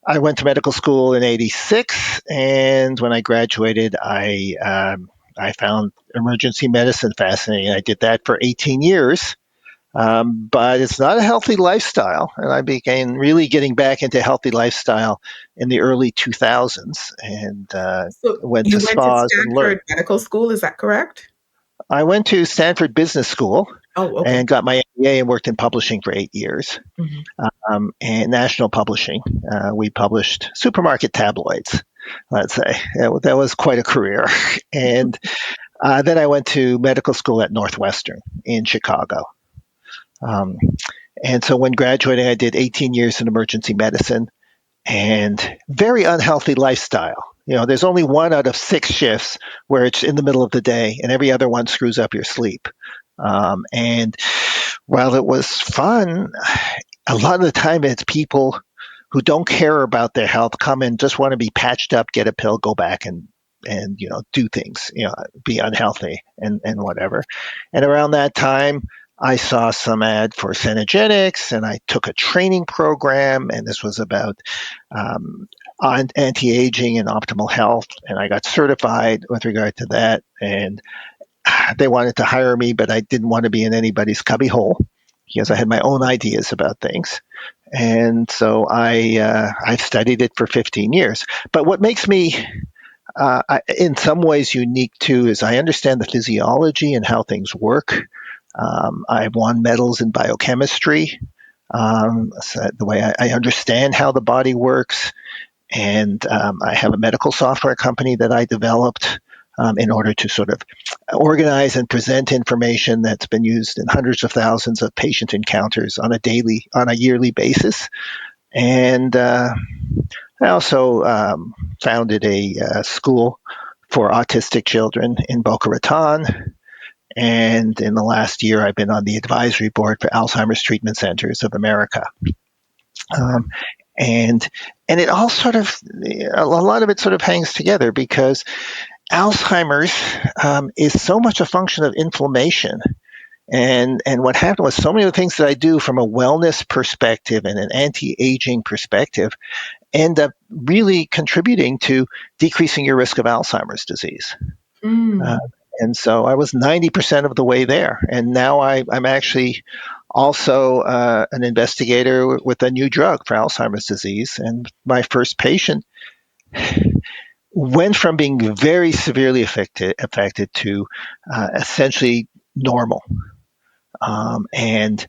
I went to medical school in '86. And when I graduated, I found emergency medicine fascinating. I did that for 18 years, but it's not a healthy lifestyle. And I began really getting back into healthy lifestyle in the early 2000s and So went to you went to spas and learned. Stanford Medical School, is that correct? I went to Stanford Business School Oh, okay. and got my MBA and worked in publishing for 8 years, Hmm. and national publishing. We published supermarket tabloids, let's say. That was quite a career. And then I went to medical school at Northwestern in Chicago. Um, and so when graduating, I did 18 years in emergency medicine and very unhealthy lifestyle. There's only 1 out of 6 shifts where it's in the middle of the day, and every other one screws up your sleep. And while it was fun, a lot of the time it's people who don't care about their health come in, just want to be patched up, get a pill, go back and do things, be unhealthy and whatever. And around that time, I saw some ad for Senegenics, and I took a training program, and this was about on anti-aging and optimal health, and I got certified with regard to that. And they wanted to hire me, but I didn't want to be in anybody's cubbyhole because I had my own ideas about things. And so I studied it for 15 years. But what makes me in some ways unique too is I understand the physiology and how things work. I've won medals in biochemistry. So the way I understand how the body works, and I have a medical software company that I developed in order to sort of organize and present information that's been used in hundreds of thousands of patient encounters on a yearly basis. And I also founded a school for autistic children in Boca Raton. And in the last year, I've been on the advisory board for Alzheimer's Treatment Centers of America. Um, and and it all sort of a lot of it sort of hangs together because Alzheimer's is so much a function of inflammation. And what happened was so many of the things that I do from a wellness perspective and an anti-aging perspective end up really contributing to decreasing your risk of Alzheimer's disease. Uh, Mm. and so I was 90% of the way there. And now I'm actually also an investigator with a new drug for Alzheimer's disease. And my first patient went from being very severely affected to essentially normal, and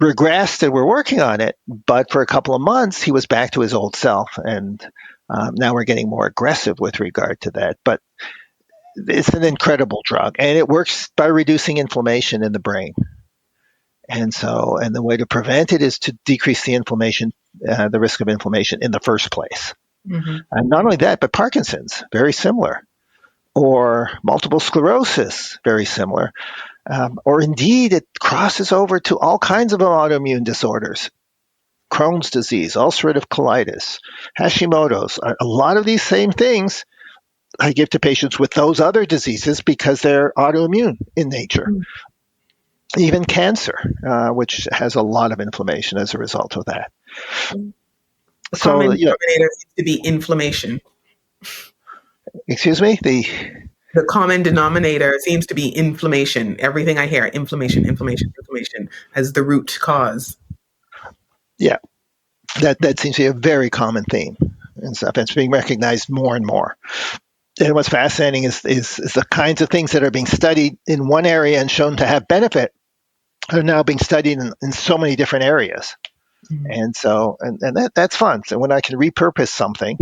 regressed, and we're working on it. But for a couple of months, he was back to his old self. And now we're getting more aggressive with regard to that. But it's an incredible drug, and it works by reducing inflammation in the brain. And the way to prevent it is to decrease the inflammation, the risk of inflammation in the first place. Hmm. And not only that, but Parkinson's, very similar, or multiple sclerosis, very similar. Or indeed, it crosses over to all kinds of autoimmune disorders. Crohn's disease, ulcerative colitis, Hashimoto's. A lot of these same things I give to patients with those other diseases because they're autoimmune in nature. Even cancer, which has a lot of inflammation as a result of that. The So, common denominator seems to be inflammation. excuse me, The common denominator seems to be inflammation. Everything I hear, inflammation, inflammation, inflammation as the root cause. yeah, that seems to be a very common theme and stuff. It's being recognized more and more. And what's fascinating is the kinds of things that are being studied in one area and shown to have benefit are now being studied in so many different areas. Mm. And that's fun. So when I can repurpose something,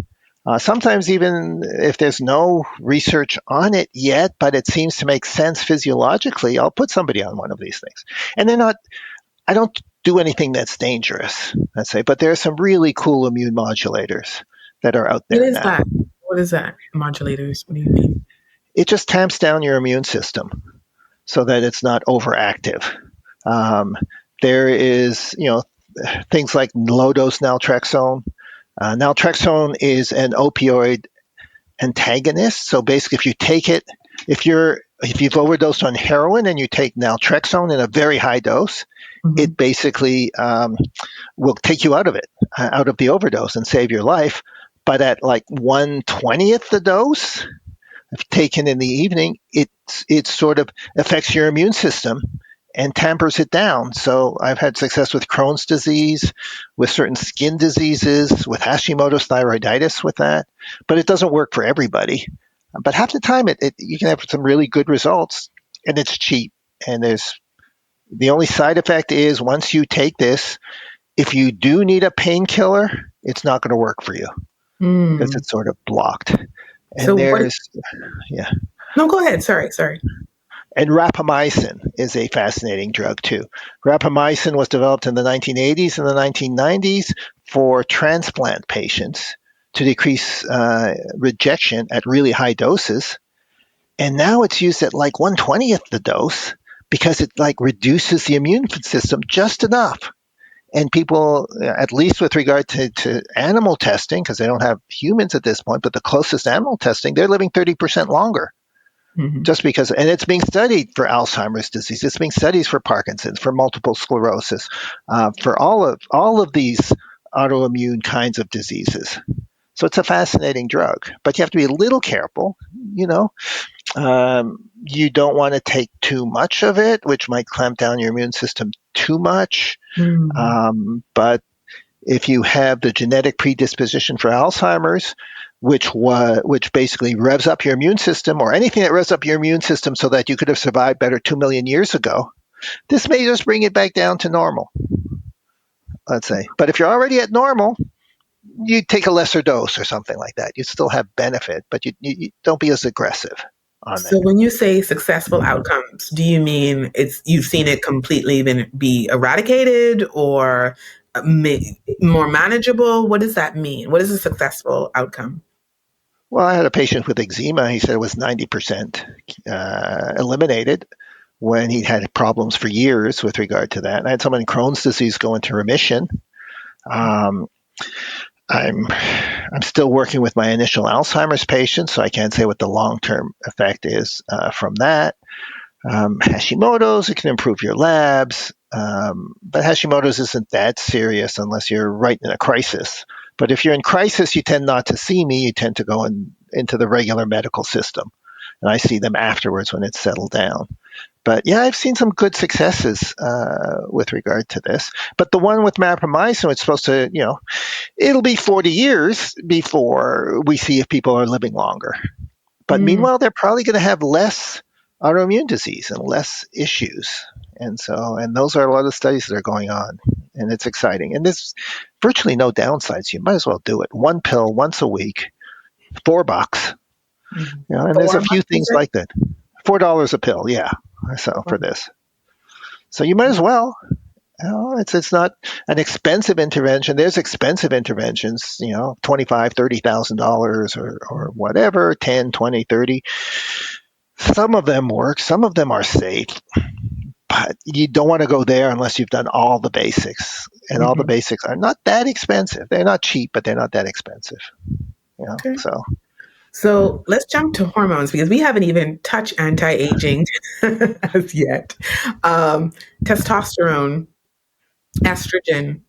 sometimes even if there's no research on it yet, but it seems to make sense physiologically, I'll put somebody on one of these things. And they're not, I don't do anything that's dangerous, let's say, but there are some really cool immune modulators that are out What there is now. that? What is that? Modulators. What do you mean? It just tamps down your immune system so that it's not overactive. Um, there is, things like low-dose naltrexone. Naltrexone is an opioid antagonist. So basically, if you take it, if you've overdosed on heroin and you take naltrexone in a very high dose, Mhm. it basically will take you out of it, out of the overdose, and save your life. But at like 1/20th the dose, if taken in the evening, it sort of affects your immune system and tampers it down. So I've had success with Crohn's disease, with certain skin diseases, with Hashimoto's thyroiditis with that, but it doesn't work for everybody. But half the time, you can have some really good results, and it's cheap. And there's the only side effect is once you take this, if you do need a painkiller, it's not going to work for you because Mm. it's sort of blocked. So And what? yeah, No, go ahead. Sorry. and rapamycin is a fascinating drug too. Rapamycin was developed in the 1980s and the 1990s for transplant patients to decrease rejection at really high doses. And now it's used at like 1/20th the dose because it like reduces the immune system just enough. And people, at least with regard to animal testing, because they don't have humans at this point, but the closest animal testing, they're living 30% longer Mhm. just because, and it's being studied for Alzheimer's disease, it's being studied for Parkinson's, for multiple sclerosis, for all of these autoimmune kinds of diseases. So it's a fascinating drug, but you have to be a little careful. You know, you don't want to take too much of it, which might clamp down your immune system too much. Mm. But if you have the genetic predisposition for Alzheimer's, which basically revs up your immune system, or anything that revs up your immune system so that you could have survived better 2 million years ago, this may just bring it back down to normal, let's say. But if you're already at normal, you take a lesser dose or something like that. You still have benefit, but you don't be as aggressive on So it. when you say successful outcomes, do you mean it's you've seen it completely be eradicated or more manageable? What does that mean? What is a successful outcome? Well, I had a patient with eczema. He said it was 90% eliminated when he had problems for years with regard to that. And I had someone in Crohn's disease go into remission. Um, I'm still working with my initial Alzheimer's patients, so I can't say what the long term effect is from that. Hashimoto's, it can improve your labs, but Hashimoto's isn't that serious unless you're right in a crisis. But if you're in crisis, you tend not to see me. You tend to go into the regular medical system, and I see them afterwards when it's settled down. But yeah, I've seen some good successes with regard to this. But the one with rapamycin, it's supposed to, it'll be 40 years before we see if people are living longer. But Mm. meanwhile, they're probably going to have less autoimmune disease and less issues. And those are a lot of studies that are going on, and it's exciting. And there's virtually no downsides. You might as well do it. One pill once a week, $4. Mm. And there's a 4 few months, you things said? like that. $4 a pill, yeah. So for this, so you might as well. It's not an expensive intervention. There's expensive interventions, $25,000, $30,000 or whatever, 10, 20, 30. Some of them work, some of them are safe, but you don't want to go there unless you've done all the basics. And all the Mhm. basics are not that expensive. They're not cheap, but they're not that expensive. Okay. So So let's jump to hormones because we haven't even touched anti-aging as yet. Um, Testosterone, estrogen,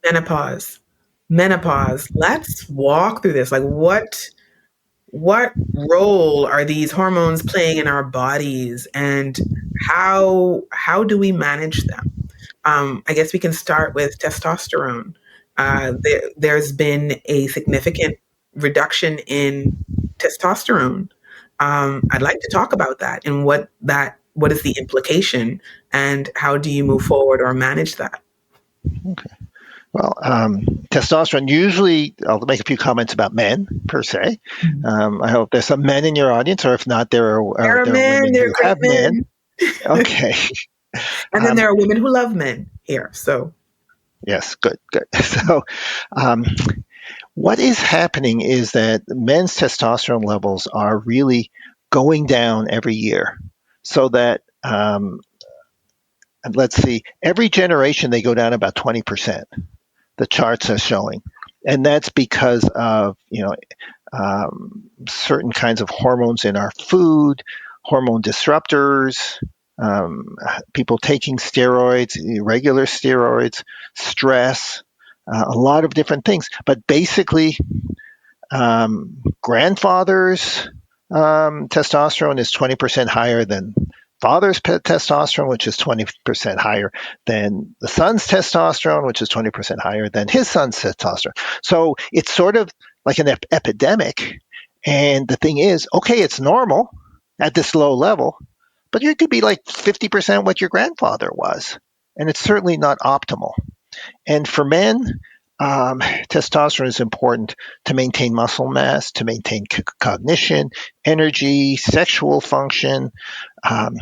menopause. Let's walk through this. Like what role are these hormones playing in our bodies and how do we manage them? I guess we can start with testosterone. There's been a significant reduction in testosterone. I'd like to talk about that and what is the implication and how do you move forward or manage that? Well, testosterone, usually, I'll make a few comments about men per se. Mhm. I hope there's some men in your audience, or if not, There are there are men, women there are who great have men. men, Okay. and then Um, there are women who love men here. So, yes, good, good. So, um, what is happening is that men's testosterone levels are really going down every year. So that and let's see, every generation they go down about 20%. The charts are showing, and that's because of certain kinds of hormones in our food, hormone disruptors, people taking steroids, regular steroids, stress, a lot of different things. But basically, grandfather's testosterone is 20% higher than father's testosterone, which is 20% higher than the son's testosterone, which is 20% higher than his son's testosterone. So it's sort of like an epidemic. And the thing is, okay, it's normal at this low level, but you could be like 50% what your grandfather was. And it's certainly not optimal. And for men, testosterone is important to maintain muscle mass, to maintain cognition, energy, sexual function. Um,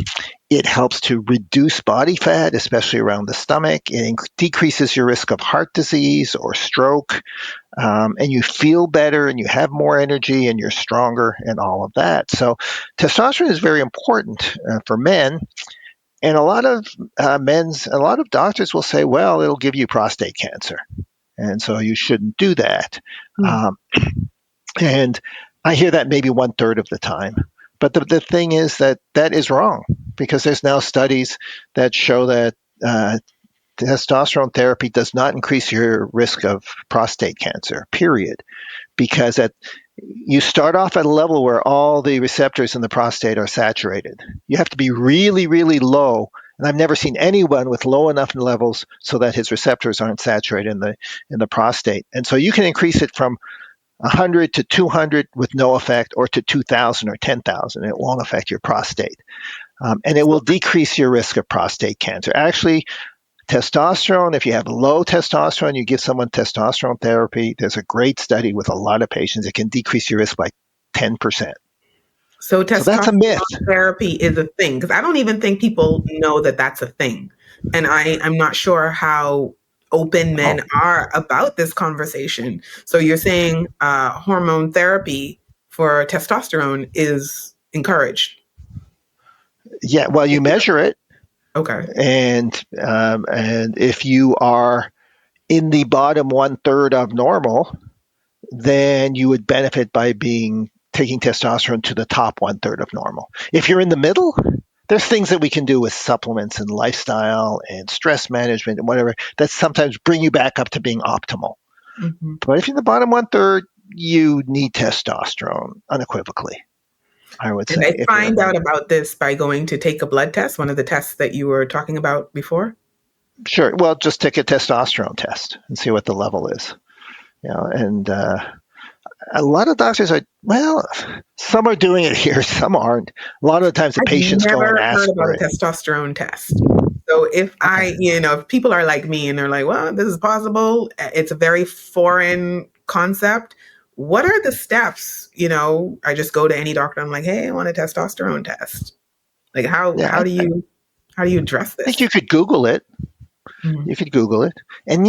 it helps to reduce body fat, especially around the stomach. It decreases your risk of heart disease or stroke. And you feel better and you have more energy and you're stronger and all of that. So, testosterone is very important for men. And a lot of doctors will say, well, it'll give you prostate cancer. And so you shouldn't do that. Mm. Um, and I hear that maybe one third of the time. But the thing is that is wrong because there's now studies that show that testosterone therapy does not increase your risk of prostate cancer, period. Because you start off at a level where all the receptors in the prostate are saturated. You have to be really, really low. And I've never seen anyone with low enough levels so that his receptors aren't saturated in the prostate. And so you can increase it from 100 to 200 with no effect, or to 2,000 or 10,000. It won't affect your prostate. And it will decrease your risk of prostate cancer. Actually, testosterone, if you have low testosterone, you give someone testosterone therapy, there's a great study with a lot of patients. It can decrease your risk by 10%. So So that's a myth. testosterone therapy is a thing because I don't even think people know that that's a thing. And I'm not sure how open men Oh, are about this conversation. So you're saying hormone therapy for testosterone is encouraged. yeah. Well, you measure it, Okay. and if you are in the bottom one third of normal, then you would benefit by being taking testosterone to the top one third of normal. If you're in the middle, there's things that we can do with supplements and lifestyle and stress management and whatever that sometimes bring you back up to being optimal. Hmm. But if you're in the bottom one third, you need testosterone unequivocally. I would And say I if you're find out about this by going to take a blood test, one of the tests that you were talking about before. sure, well, just take a testosterone test and see what the level is. And a lot of doctors are, well, some are doing it here, some aren't. A lot of the times the I've patients go and never ask heard about for a it. testosterone test. So Okay. if people are like me and they're like, well, this is possible, it's a very foreign concept. What are the steps? I just go to any doctor. I'm like, hey, I want a testosterone test. Like, how Yeah, how do you how do you address think this? you could Google it. Mhm. You could Google it. And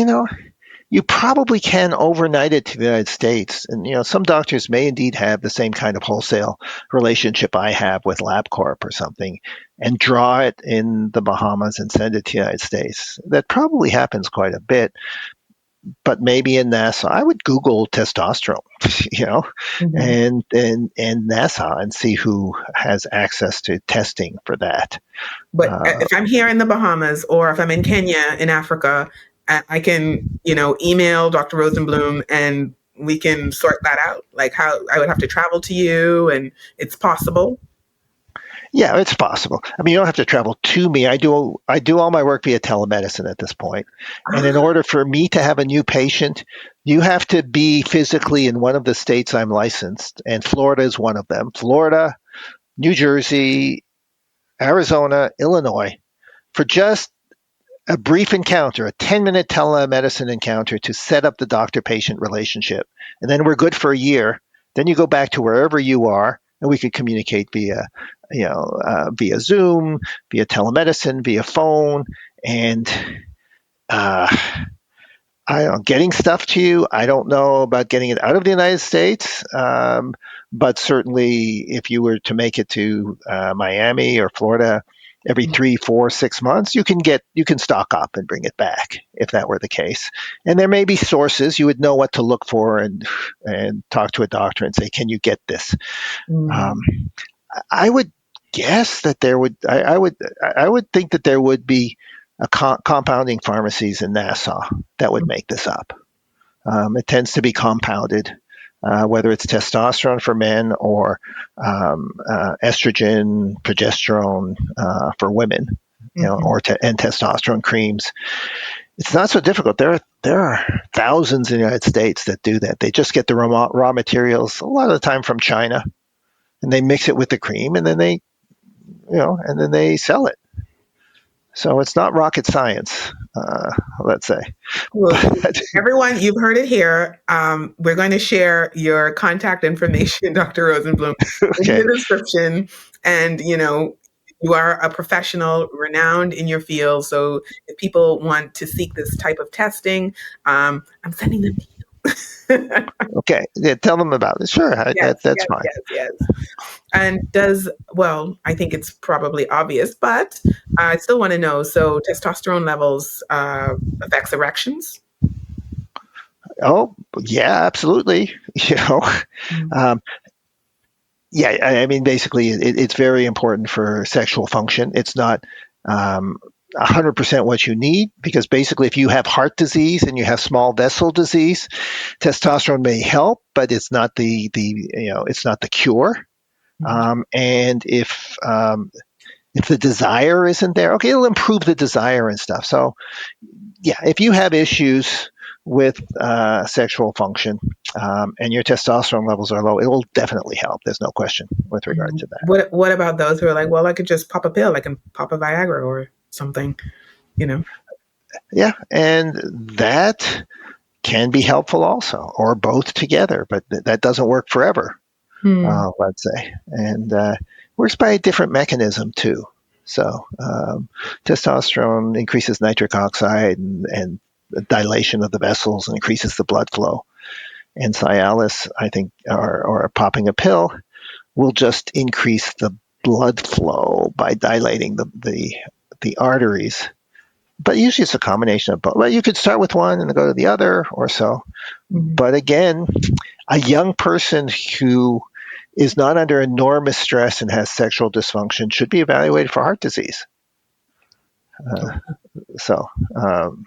you probably can overnight it to the United States. And some doctors may indeed have the same kind of wholesale relationship I have with LabCorp or something, and draw it in the Bahamas and send it to the United States. That probably happens quite a bit, but maybe in NASA, I would Google testosterone, you know, Mhm. and NASA and see who has access to testing for that. But Uh, if I'm here in the Bahamas or if I'm in Kenya in Africa, I can, email Dr. Rosenbloom and we can sort that out. Like how I would have to travel to you and it's possible. Yeah, it's possible. I mean, you don't have to travel to me. I do all my work via telemedicine at this point. And in Ah, order for me to have a new patient, you have to be physically in one of the states I'm licensed, and Florida is one of them. Florida, New Jersey, Arizona, Illinois, for just a brief encounter, a 10-minute telemedicine encounter to set up the doctor patient relationship. And then we're good for a year. Then you go back to wherever you are, and we could communicate via Zoom, via telemedicine, via phone. And uh, I don't know, getting stuff to you, I don't know about getting it out of the United States. But certainly, if you were to make it to Miami or Florida, every 3, 4, 6 months, you can stock up and bring it back if that were the case. And there may be sources you would know what to look for and talk to a doctor and say, can you get this? Mm. Um, I would guess that I would think that there would be compounding pharmacies in Nassau that would make this up. It tends to be compounded, whether it's testosterone for men or estrogen, progesterone for women, Mm-hmm. and testosterone creams. It's not so difficult. There are thousands in the United States that do that. They just get the raw materials a lot of the time from China, and they mix it with the cream, and then they sell it. So it's not rocket science, let's say. Well, But, everyone, you've heard it here. We're going to share your contact information, Dr. Rosenbloom, in okay. the description. And, you are a professional, renowned in your field. So if people want to seek this type of testing, I'm sending them to you. Okay. Yeah, tell them about it. Sure. Yes, That's yes, fine. yes, yes. And well, I think it's probably obvious, but I still want to know. So testosterone levels affects erections? Oh, yeah, absolutely. You know, Mm. um, yeah, I mean, basically, it's very important for sexual function. It's not 100% what you need because basically, if you have heart disease and you have small vessel disease, testosterone may help, but it's not it's not the cure. Mhm. And if the desire isn't there, okay, it'll improve the desire and stuff. So yeah, if you have issues with sexual function and your testosterone levels are low, it will definitely help. There's no question with regard Mhm. to that. What about those who are like, well, I could just pop a pill, I can pop a Viagra or something, you know? Yeah, and that can be helpful also, or both together, but that doesn't work forever, Hmm. let's say. And works by a different mechanism too. So testosterone increases nitric oxide and the dilation of the vessels and increases the blood flow. And Cialis, I think, or popping a pill will just increase the blood flow by dilating the arteries. But usually it's a combination of both. Well, you could start with one and then go to the other or so. Mhm. But again, a young person who is not under enormous stress and has sexual dysfunction should be evaluated for heart disease. Uh, so, um,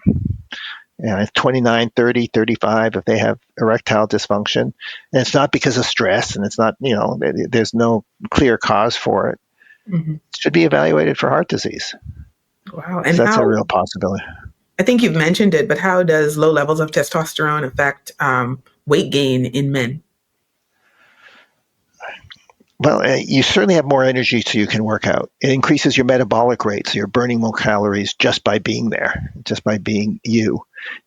29, 30, 35, if they have erectile dysfunction, and it's not because of stress and it's not, there's no clear cause for it, Mhm. it should be evaluated for heart disease Wow. because And that's a how, real possibility. I think you've mentioned it, but how does low levels of testosterone affect weight gain in men? Well, you certainly have more energy so you can work out. It increases your metabolic rate, so you're burning more calories just by being there, just by being you.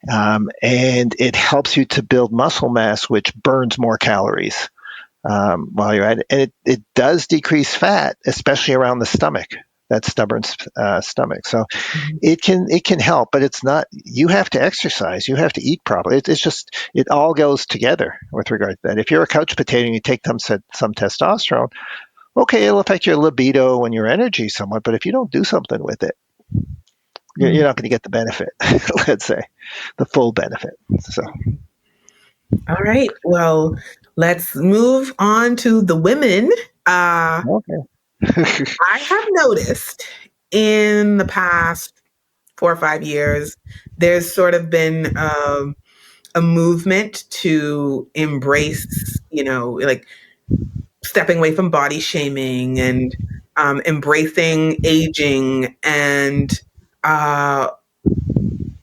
And it helps you to build muscle mass, which burns more calories while you're at it. And it does decrease fat, especially around the stomach, that stubborn stomach. So Mhm. it can help, but it's not. You have to exercise. You have to eat properly. It's just it all goes together with regard to that. If you're a couch potato and you take some testosterone, okay, it'll affect your libido and your energy somewhat. But if you don't do something with it, you're not going to get the benefit. Let's say the full benefit. So All right. Well, let's move on to the women. okay. I have noticed in the past 4 or 5 years, there's sort of been a movement to embrace, like stepping away from body shaming and embracing aging and uh,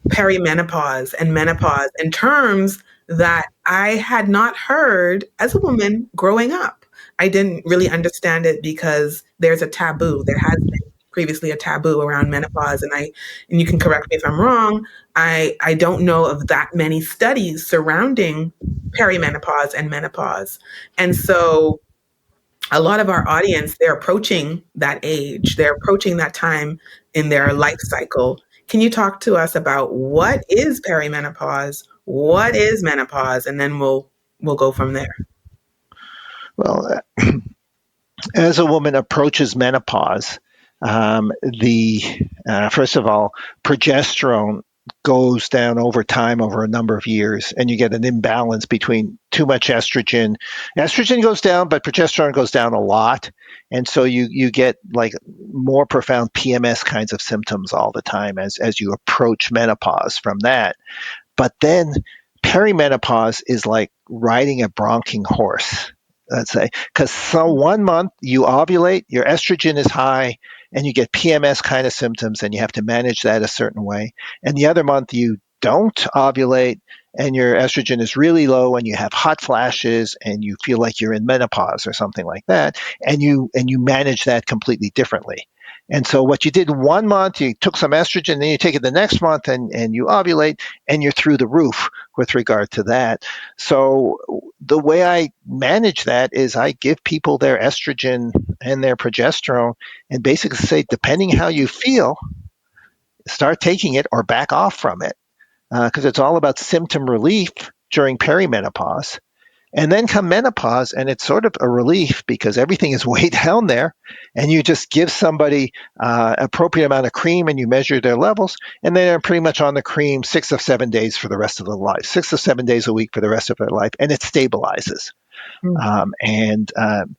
perimenopause and menopause and terms that I had not heard as a woman growing up. I didn't really understand it because there's a taboo. There has been previously a taboo around menopause, and you can correct me if I'm wrong. I don't know of that many studies surrounding perimenopause and menopause. And so a lot of our audience, they're approaching that age, they're approaching that time in their life cycle. Can you talk to us about what is perimenopause, what is menopause, and then we'll go from there. Well, as a woman approaches menopause, The first of all, progesterone goes down over time over a number of years, and you get an imbalance between too much estrogen. Estrogen goes down, but progesterone goes down a lot, and so you get like more profound PMS kinds of symptoms all the time as you approach menopause from that. But then perimenopause is like riding a bronking horse, let's say, because so 1 month you ovulate, your estrogen is high, and you get PMS kind of symptoms, and you have to manage that a certain way. And the other month you don't ovulate, and your estrogen is really low, and you have hot flashes, and you feel like you're in menopause or something like that, and you manage that completely differently. And so what you did 1 month, you took some estrogen, then you take it the next month and you ovulate, and you're through the roof with regard to that. So the way I manage that is I give people their estrogen and their progesterone and basically say, depending how you feel, start taking it or back off from it. Because it's all about symptom relief during perimenopause. And then come menopause, and it's sort of a relief because everything is way down there, and you just give somebody appropriate amount of cream, and you measure their levels, and they're pretty much on the cream 6 or 7 days for the rest of their life, 6 or 7 days a week for the rest of their life, and it stabilizes. Mm. Um, and um,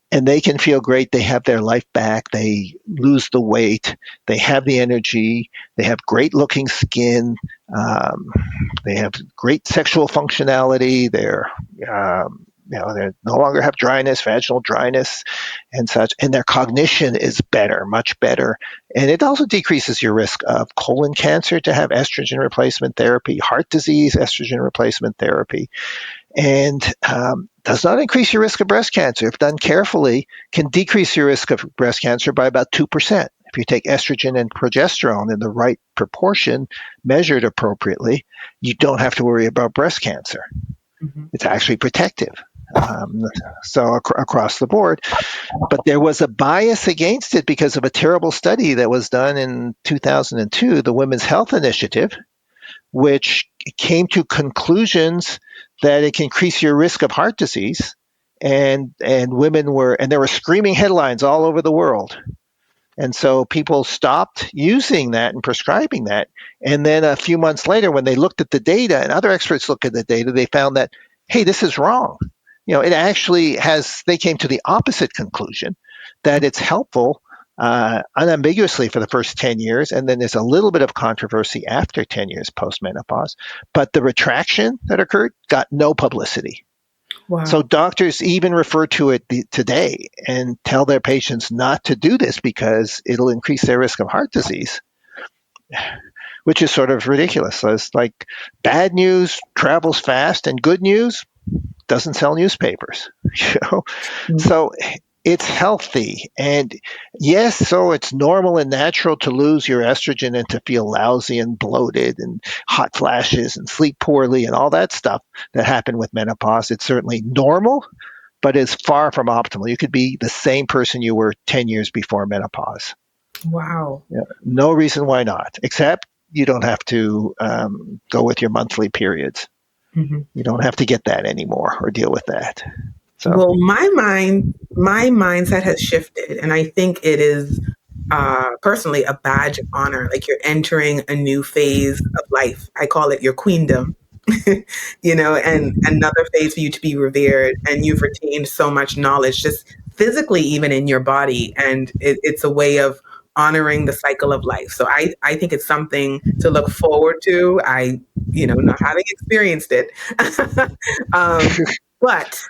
and they can feel great. They have their life back. They lose the weight. They have the energy. They have great looking skin. Um, they have great sexual functionality. They no longer have dryness, vaginal dryness, and such. And their cognition is better, much better. And it also decreases your risk of colon cancer to have estrogen replacement therapy, heart disease, estrogen replacement therapy, and does not increase your risk of breast cancer. If done carefully, can decrease your risk of breast cancer by about 2%. If you take estrogen and progesterone in the right proportion, measured appropriately, you don't have to worry about breast cancer. Mhm. It's actually protective. Um, across the board. But there was a bias against it because of a terrible study that was done in 2002, the Women's Health Initiative, which came to conclusions that it can increase your risk of heart disease. And women were, and there were screaming headlines all over the world. And so people stopped using that and prescribing that. And then a few months later, when they looked at the data and other experts looked at the data, they found that, hey, this is wrong. It actually has, they came to the opposite conclusion that it's helpful unambiguously for the first 10 years. And then there's a little bit of controversy after 10 years post menopause. But the retraction that occurred got no publicity. So Wow. doctors even refer to it today and tell their patients not to do this because it'll increase their risk of heart disease, which is sort of ridiculous. So it's like bad news travels fast and good news doesn't sell newspapers. You know? Mm. So it's healthy. And yes, so it's normal and natural to lose your estrogen and to feel lousy and bloated and hot flashes and sleep poorly and all that stuff that happened with menopause. It's certainly normal, but is far from optimal. You could be the same person you were 10 years before menopause. Wow. Yeah, no reason why not, except you don't have to go with your monthly periods. Mhm. You don't have to get that anymore or deal with that. So, Well, my mindset has shifted, and I think it is personally a badge of honor. Like you're entering a new phase of life. I call it your queendom. And another phase for you to be revered, and you've retained so much knowledge, just physically, even in your body, and it's a way of honoring the cycle of life. So I think it's something to look forward to. Not having experienced it, um, but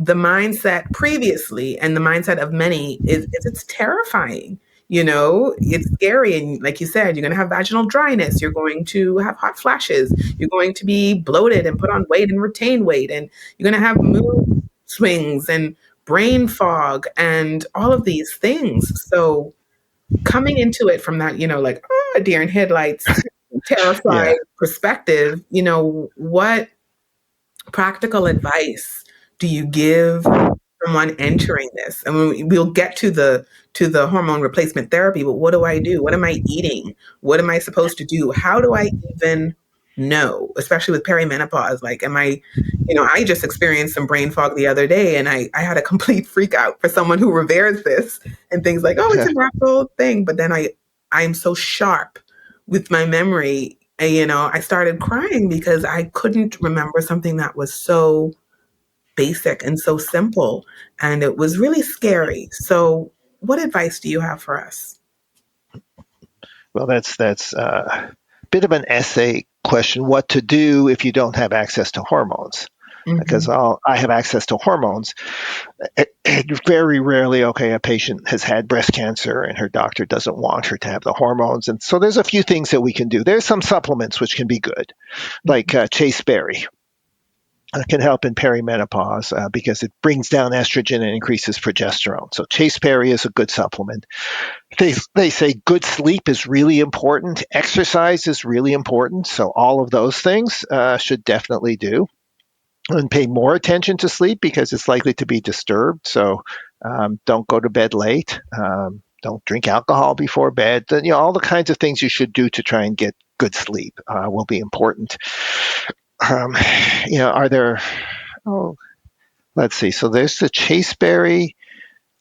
the mindset previously and the mindset of many is it's terrifying. It's scary. And like you said, you're going to have vaginal dryness. You're going to have hot flashes. You're going to be bloated and put on weight and retain weight. And you're going to have mood swings and brain fog and all of these things. So coming into it from that, like, oh, deer in headlights, yeah. terrified perspective, what practical advice do you give someone entering this? I mean, we'll get to the hormone replacement therapy, but what do I do? What am I eating? What am I supposed to do? How do I even know, especially with perimenopause. Like, I just experienced some brain fog the other day, and I had a complete freak out for someone who reveres this and things like, oh, it's a natural thing. But then I'm so sharp with my memory. I started crying because I couldn't remember something that was so basic and so simple. And it was really scary. So, what advice do you have for us? Well, that's a bit of an essay question. What to do if you don't have access to hormones? Because Mm-hmm. I have access to hormones. Very rarely, okay, a patient has had breast cancer and her doctor doesn't want her to have the hormones. And so there's a few things that we can do. There's some supplements which can be good, like chasteberry. Can help in perimenopause because it brings down estrogen and increases progesterone. So chasteberry is a good supplement. They say good sleep is really important. Exercise is really important. So all of those things should definitely do. And pay more attention to sleep because it's likely to be disturbed. So don't go to bed late. Don't drink alcohol before bed. All the kinds of things you should do to try and get good sleep will be important. Um, are there? Oh, let's see. So there's the chasteberry.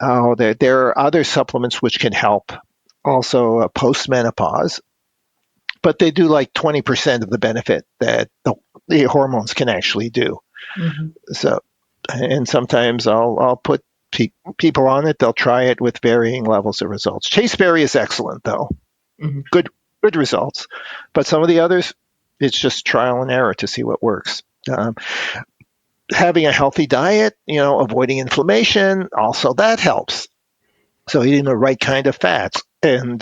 Oh, there are other supplements which can help. Also, postmenopause, but they do like 20% of the benefit that the hormones can actually do. Mm-hmm. So, and sometimes I'll put people on it. They'll try it with varying levels of results. Chasteberry is excellent, though. Mm-hmm. Good results. But some of the others, it's just trial and error to see what works. Having a healthy diet, avoiding inflammation, also that helps. So eating the right kind of fats and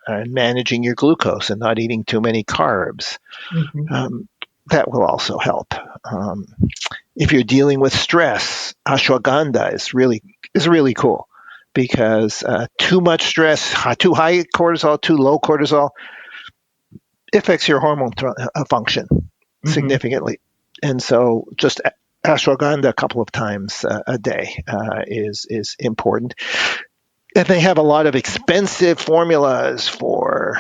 managing your glucose and not eating too many carbs. Mm-hmm. That will also help. If you're dealing with stress, ashwagandha is really cool because too much stress, too high cortisol, too low cortisol affects your hormone function Mm-hmm. significantly. And so just ashwagandha a couple of times a day is important. And they have a lot of expensive formulas for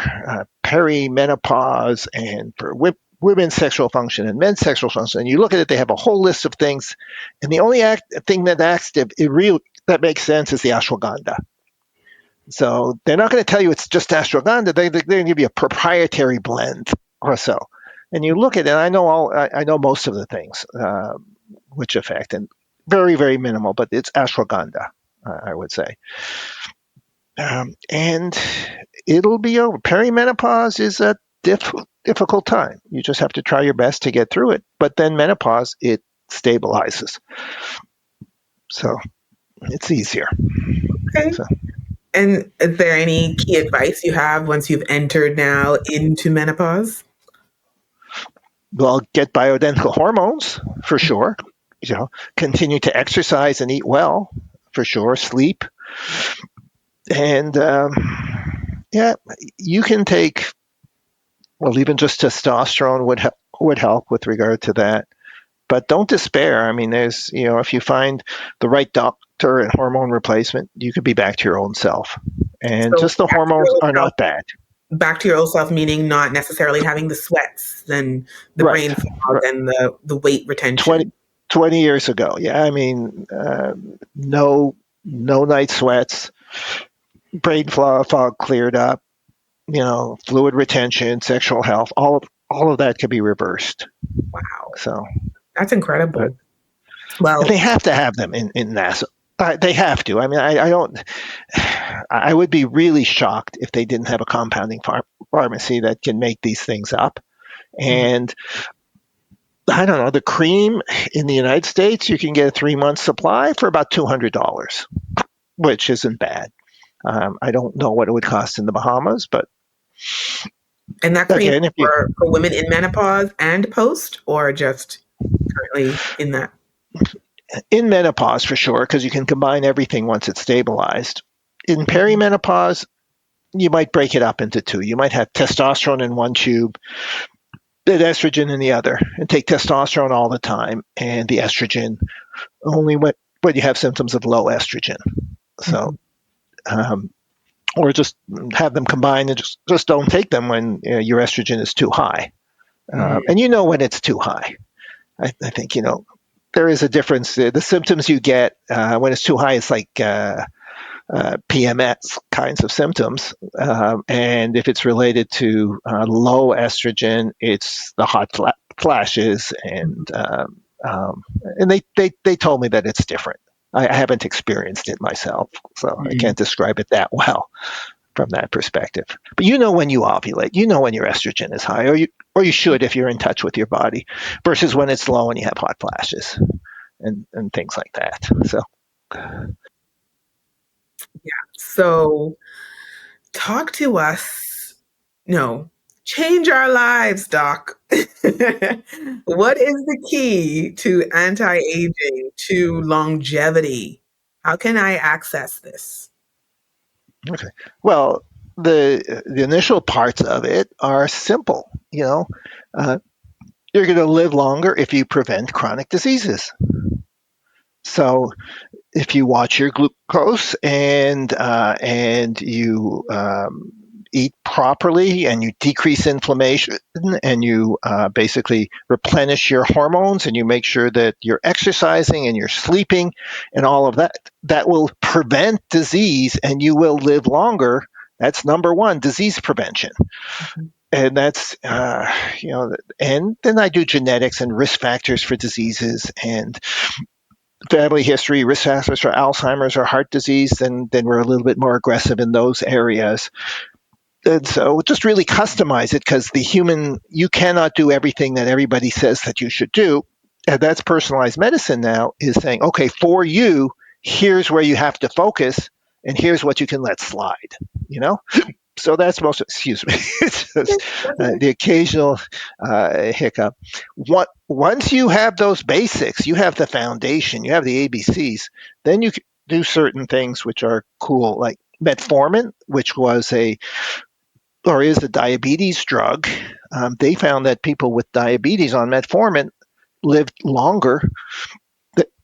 perimenopause and for women's sexual function and men's sexual function. And you look at it, they have a whole list of things. And the only thing that's active, that makes sense, is the ashwagandha. So they're not going to tell you it's just ashwagandha. They're going to give you a proprietary blend or so. And you look at it, I know most of the things which affect, and very, very minimal, but it's ashwagandha, I would say. And it'll be over. Perimenopause is a difficult time. You just have to try your best to get through it. But then menopause, it stabilizes. So it's easier. Okay. So, And is there any key advice you have once you've entered now into menopause? well, get bioidentical hormones for sure. Continue to exercise and eat well for sure. Sleep. And yeah, you can take, well, even just testosterone would help with regard to that. But don't despair. I mean, there's, if you find the right doctor and hormone replacement, you could be back to your own self. And So just the back to your hormones old are self, not bad. back to your old self, meaning not necessarily having the sweats and the Right. brain fog and the weight 20, retention. 20 years ago. Yeah. I mean, no night sweats, brain fog cleared up, fluid retention, sexual health, all of that could be reversed. Wow, So, that's but incredible. they Well, have to have them in NASA. They have to. I mean, I don't. I would be really shocked if they didn't have a compounding pharmacy that can make these things up. mhm. And I don't know, the cream in the United States, you can get a 3 month supply for about $200, which isn't bad. I don't know what it would cost in the Bahamas, but And that cream again, if you for women in menopause and post, or just currently in that? in menopause for sure, because you can combine everything once it's stabilized. In perimenopause, you might break it up into two. You might have testosterone in one tube, the estrogen in the other, and take testosterone all the time and the estrogen only when you have symptoms of low estrogen. So, Mhm. um, or just have them combined and just don't take them when your estrogen is too high. Mm. And you know when it's too high. I think, there is a difference. The symptoms you get when it's too high, it's like PMS kinds of symptoms. And if it's related to low estrogen, it's the hot flashes. And they told me that it's different. I haven't experienced it myself, so I Mm. can't describe it that well from that perspective. But you know when you ovulate, you know when your estrogen is high, or you should if you're in touch with your body, versus when it's low and you have hot flashes and things like that. So So, talk to us. No, change our lives, Doc. What is the key to anti aging, to longevity? How can I access this? okay, well, the initial parts of it are simple. Uh, you're going to live longer if you prevent chronic diseases. So if you watch your glucose and you eat properly and you decrease inflammation and you basically replenish your hormones and you make sure that you're exercising and you're sleeping and all of that, that will prevent disease and you will live longer. That's number one, disease prevention. Mhm. And that's and then I do genetics and risk factors for diseases and family history, risk factors for Alzheimer's or heart disease, then we're a little bit more aggressive in those areas. And so just really customize it, because you cannot do everything that everybody says that you should do. And that's personalized medicine now, is saying, okay, for you, here's where you have to focus and here's what you can let slide, you know? So that's most, excuse me, it's just, That's okay. the occasional hiccup. Once you have those basics, you have the foundation, you have the ABCs, then you can do certain things which are cool, like metformin, which was or is a diabetes drug. They found that people with diabetes on metformin lived longer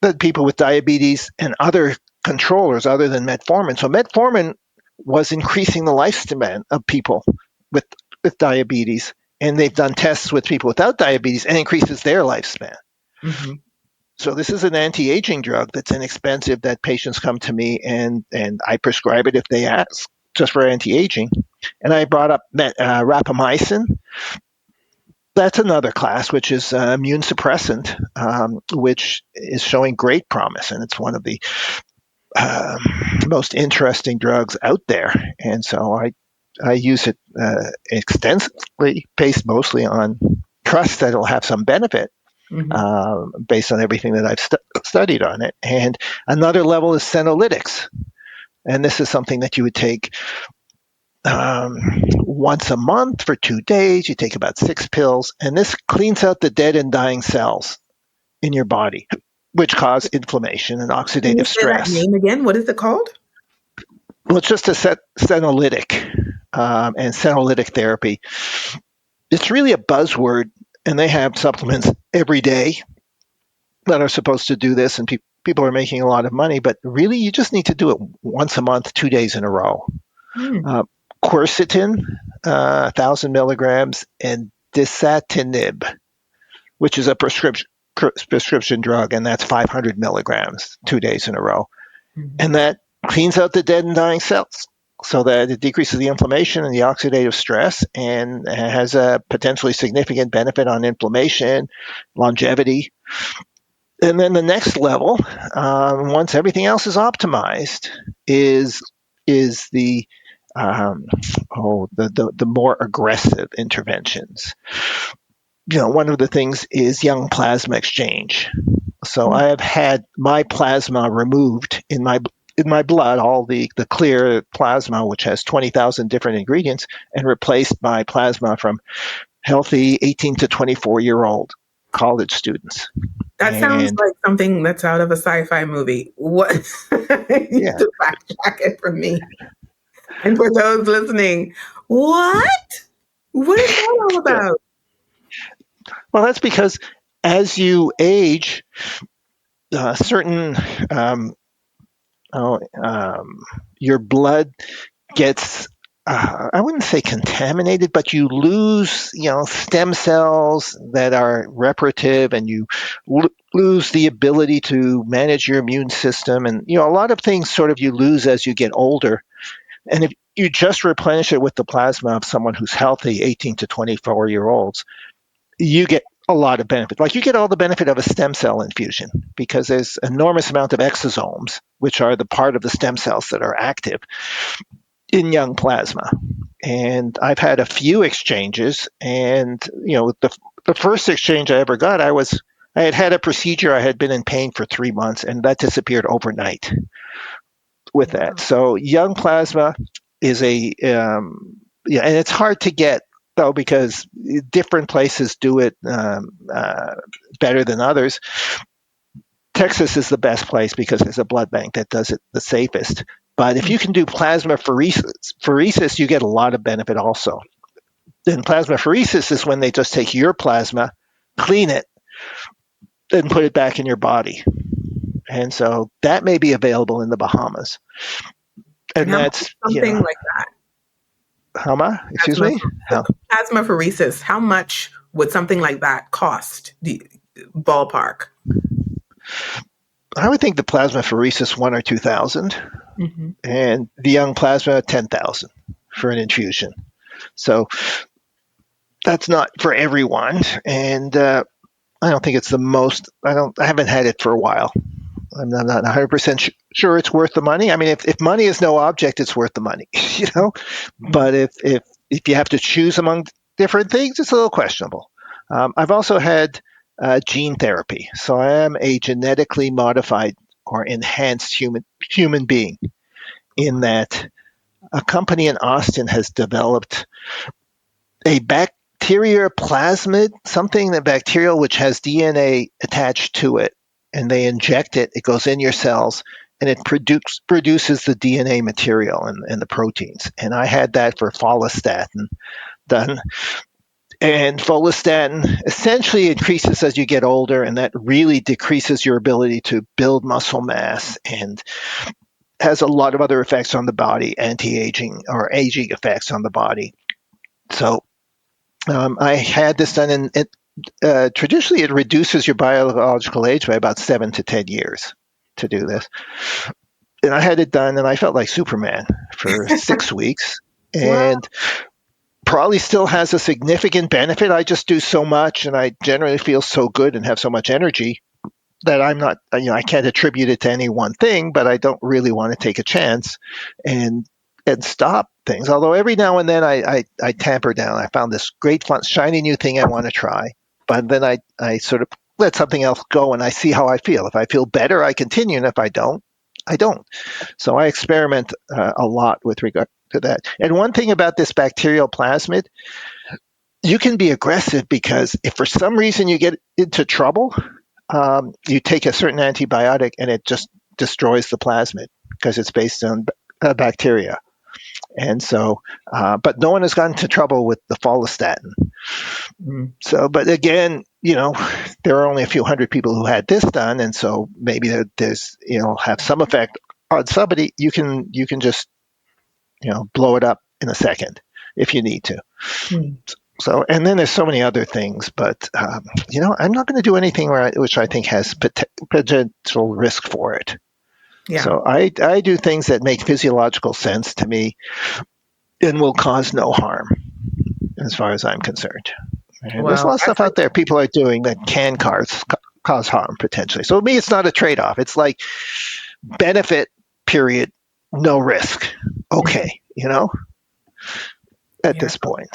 than people with diabetes and other controllers other than metformin. So metformin was increasing the lifespan of people with with diabetes, and they've done tests with people without diabetes and increases their lifespan. Mhm. So this is an anti-aging drug that's inexpensive, that patients come to me and I prescribe it if they ask, just for anti-aging. And I brought up rapamycin. That's another class, which is immune suppressant, which is showing great promise, and it's one of the um, most interesting drugs out there. And so I use it extensively, based mostly on trust that it'll have some benefit, Mhm. based on everything that I've studied on it. And another level is senolytics, and this is something that you would take um, once a month for 2 days. You take about 6 pills, and this cleans out the dead and dying cells in your body, which cause inflammation and Can you oxidative say that stress. name again? What is it called? Well, it's just a senolytic, and senolytic therapy. It's really a buzzword, and they have supplements every day that are supposed to do this, and people are making a lot of money. But really, you just need to do it once a month, 2 days in a row. Mm. Uh, Quercetin, 1,000 milligrams, and disatinib, which is a prescription drug, and that's 500 milligrams, 2 days in a row. Mhm. And that cleans out the dead and dying cells, so that it decreases the inflammation and the oxidative stress, and has a potentially significant benefit on inflammation, longevity. And then the next level, once everything else is optimized, is is um, the more aggressive interventions. One of the things is young plasma exchange. So Mm. I have had my plasma removed in my blood, all the clear plasma, which has 20,000 different ingredients, and replaced by plasma from healthy 18 to 24-year-old college students. That sounds And like something that's out of a sci-fi movie. What? You need yeah, to fact check it for me. And for those listening, what? What is that all yeah. about? Well, that's because as you age, certain um, oh, your blood gets I wouldn't say contaminated, but you lose, stem cells that are reparative, and you lose the ability to manage your immune system, and a lot of things sort of you lose as you get older. And if you just replenish it with the plasma of someone who's healthy, 18 to 24-year-olds, you get a lot of benefit. Like, you get all the benefit of a stem cell infusion, because there's enormous amount of exosomes, which are the part of the stem cells that are active in young plasma. And I've had a few exchanges, and the first exchange I ever got, I had had a procedure. I had been in pain for 3 months, and that disappeared overnight with that. Wow. So young plasma is yeah, and it's hard to get, though, because different places do it better than others. Texas is the best place because there's a blood bank that does it the safest. But if you can do plasma pheresis, you get a lot of benefit also. Then plasmapheresis is when they just take your plasma, clean it, and put it back in your body. And so that may be available in the Bahamas. And And how much that's, something like that? how much? Excuse Plasma, me? How? plasmapheresis. How much would something like that cost? Ballpark. I would think the plasmapheresis 1 or 2 thousand, Mm-hmm. and the young plasma 10,000 for an infusion. So that's not for everyone, and I don't think it's the most. I haven't had it for a while. I'm not 100% sure it's worth the money. I mean, if money is no object, it's worth the money, you know. But if you have to choose among different things, it's a little questionable. I've also had gene therapy, so I am a genetically modified or enhanced human being. In that, a company in Austin has developed a bacteria plasmid, something that bacterial which has DNA attached to it, and they inject it. It goes in your cells, and it produces the DNA material and the proteins. And I had that for follistatin done. And follistatin essentially increases as you get older, and that really decreases your ability to build muscle mass, and has a lot of other effects on the body, anti-aging or aging effects on the body. So I had this done, and traditionally it reduces your biological age by about 7 to 10 years to do this. And I had it done, and I felt like Superman for 6 weeks, Wow. and probably still has a significant benefit. I just do so much, and I generally feel so good and have so much energy that I'm not, I can't attribute it to any one thing, but I don't really want to take a chance and stop things. Although every now and then I tamper down. I found this great fun, shiny new thing I want to try, but then I sort of let something else go, and I see how I feel. If I feel better, I continue, and if I don't, I don't. So I experiment a lot with regard to that. And one thing about this bacterial plasmid, you can be aggressive, because if for some reason you get into trouble, you take a certain antibiotic and it just destroys the plasmid, because it's based on bacteria. And so, but no one has gotten into trouble with the follistatin. Mm. So, but again, there are only a few hundred people who had this done, and so maybe there's have some effect on somebody. You can just blow it up in a second if you need to. Mm. So, and then there's so many other things, but I'm not going to do anything which I think has potential risk for it. Yeah. So I do things that make physiological sense to me and will cause no harm, as far as I'm concerned. And there's a Well, lot of stuff out there people are doing that can cause harm potentially. So to me, it's not a trade-off. It's like benefit, period, no risk. Okay, at yeah. this point.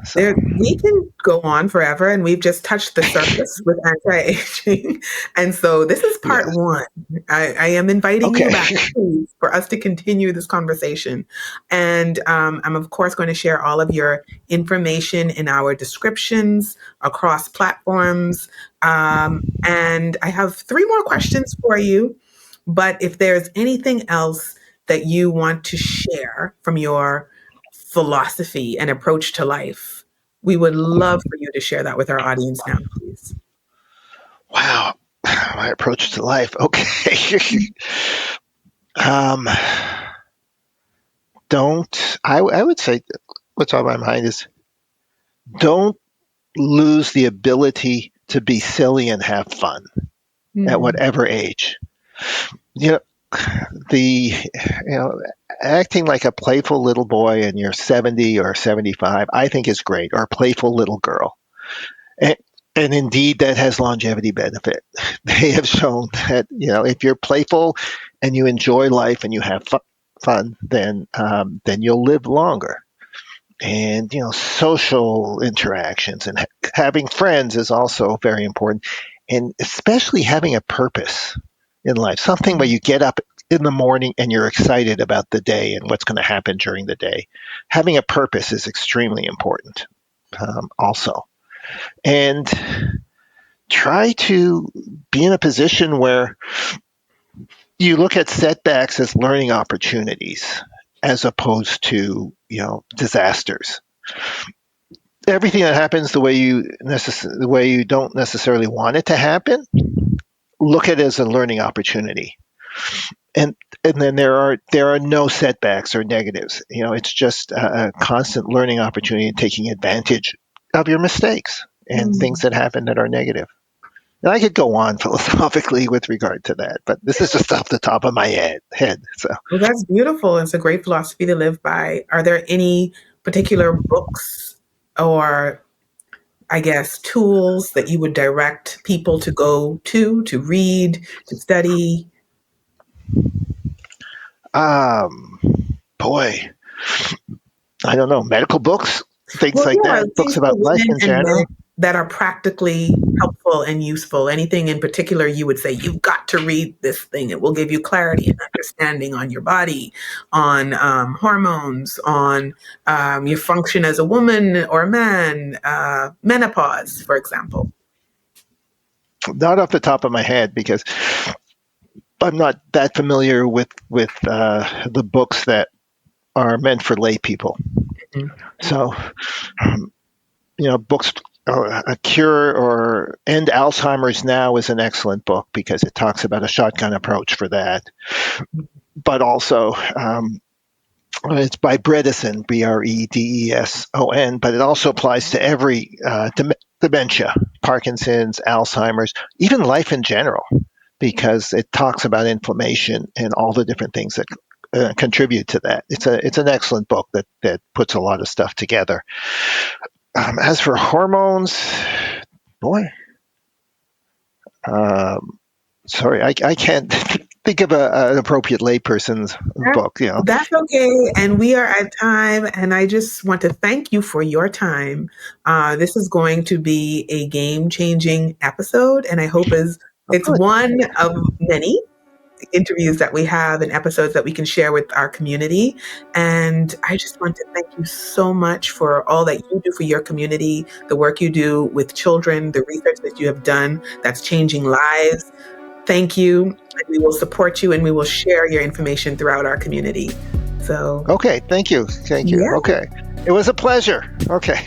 So We can go on forever, and we've just touched the surface with anti-aging. And so this is yeah, part one. I am inviting you okay. back, please, for us to continue this conversation. And I'm, of course, going to share all of your information in our descriptions across platforms. And I have three more questions for you. But if there's anything else that you want to share from your philosophy and approach to life, we would love for you to share that with our audience now, please. Wow, my approach to life. Okay. um, I would say what's on my mind is don't lose the ability to be silly and have fun at Mm. whatever age. You know, the you know acting like a playful little boy and you're 70 or 75, I think is great, or a playful little girl. And, and indeed, that has longevity benefit. They have shown that if you're playful and you enjoy life and you have fun, then you'll live longer. And social interactions and having friends is also very important, and especially having a purpose in life, something where you get up in the morning and you're excited about the day and what's going to happen during the day. Having a purpose is extremely important, also. And try to be in a position where you look at setbacks as learning opportunities as opposed to disasters. Everything that happens the way you don't necessarily want it to happen, look at it as a learning opportunity. And then there are no setbacks or negatives. It's just a constant learning opportunity and taking advantage of your mistakes and things Mm. that happen that are negative. And I could go on philosophically with regard to that, but this is just off the top of my head. So, Well, that's beautiful. It's a great philosophy to live by. Are there any particular books or, I guess, tools that you would direct people to go to read, to study? um, boy, I don't know, medical books, things Well, like yeah, that, books things for about life women in and men general. that are practically helpful and useful. Anything in particular you would say, you've got to read this thing. It will give you clarity and understanding on your body, on hormones, on your function as a woman or a man, menopause, for example. Not off the top of my head because I'm not that familiar with the books that are meant for lay people. Mhm. So, um, books. A Cure or End Alzheimer's Now is an excellent book because it talks about a shotgun approach for that. But also, it's by Bredesen, Bredeson, but it also applies to every dementia, Parkinson's, Alzheimer's, even life in general, because it talks about inflammation and all the different things that contribute to that. It's an excellent book that puts a lot of stuff together. As for hormones, boy, um, sorry, I can't think of an appropriate layperson's That- book. That's okay. And we are at time. And I just want to thank you for your time. This is going to be a game changing episode. And I hope Oh, it's good. one of many interviews that we have and episodes that we can share with our community. And I just want to thank you so much for all that you do for your community, the work you do with children, the research that you have done that's changing lives. Thank you. And we will support you and we will share your information throughout our community. So, Okay, thank you. yeah. Okay, it was a pleasure. Okay.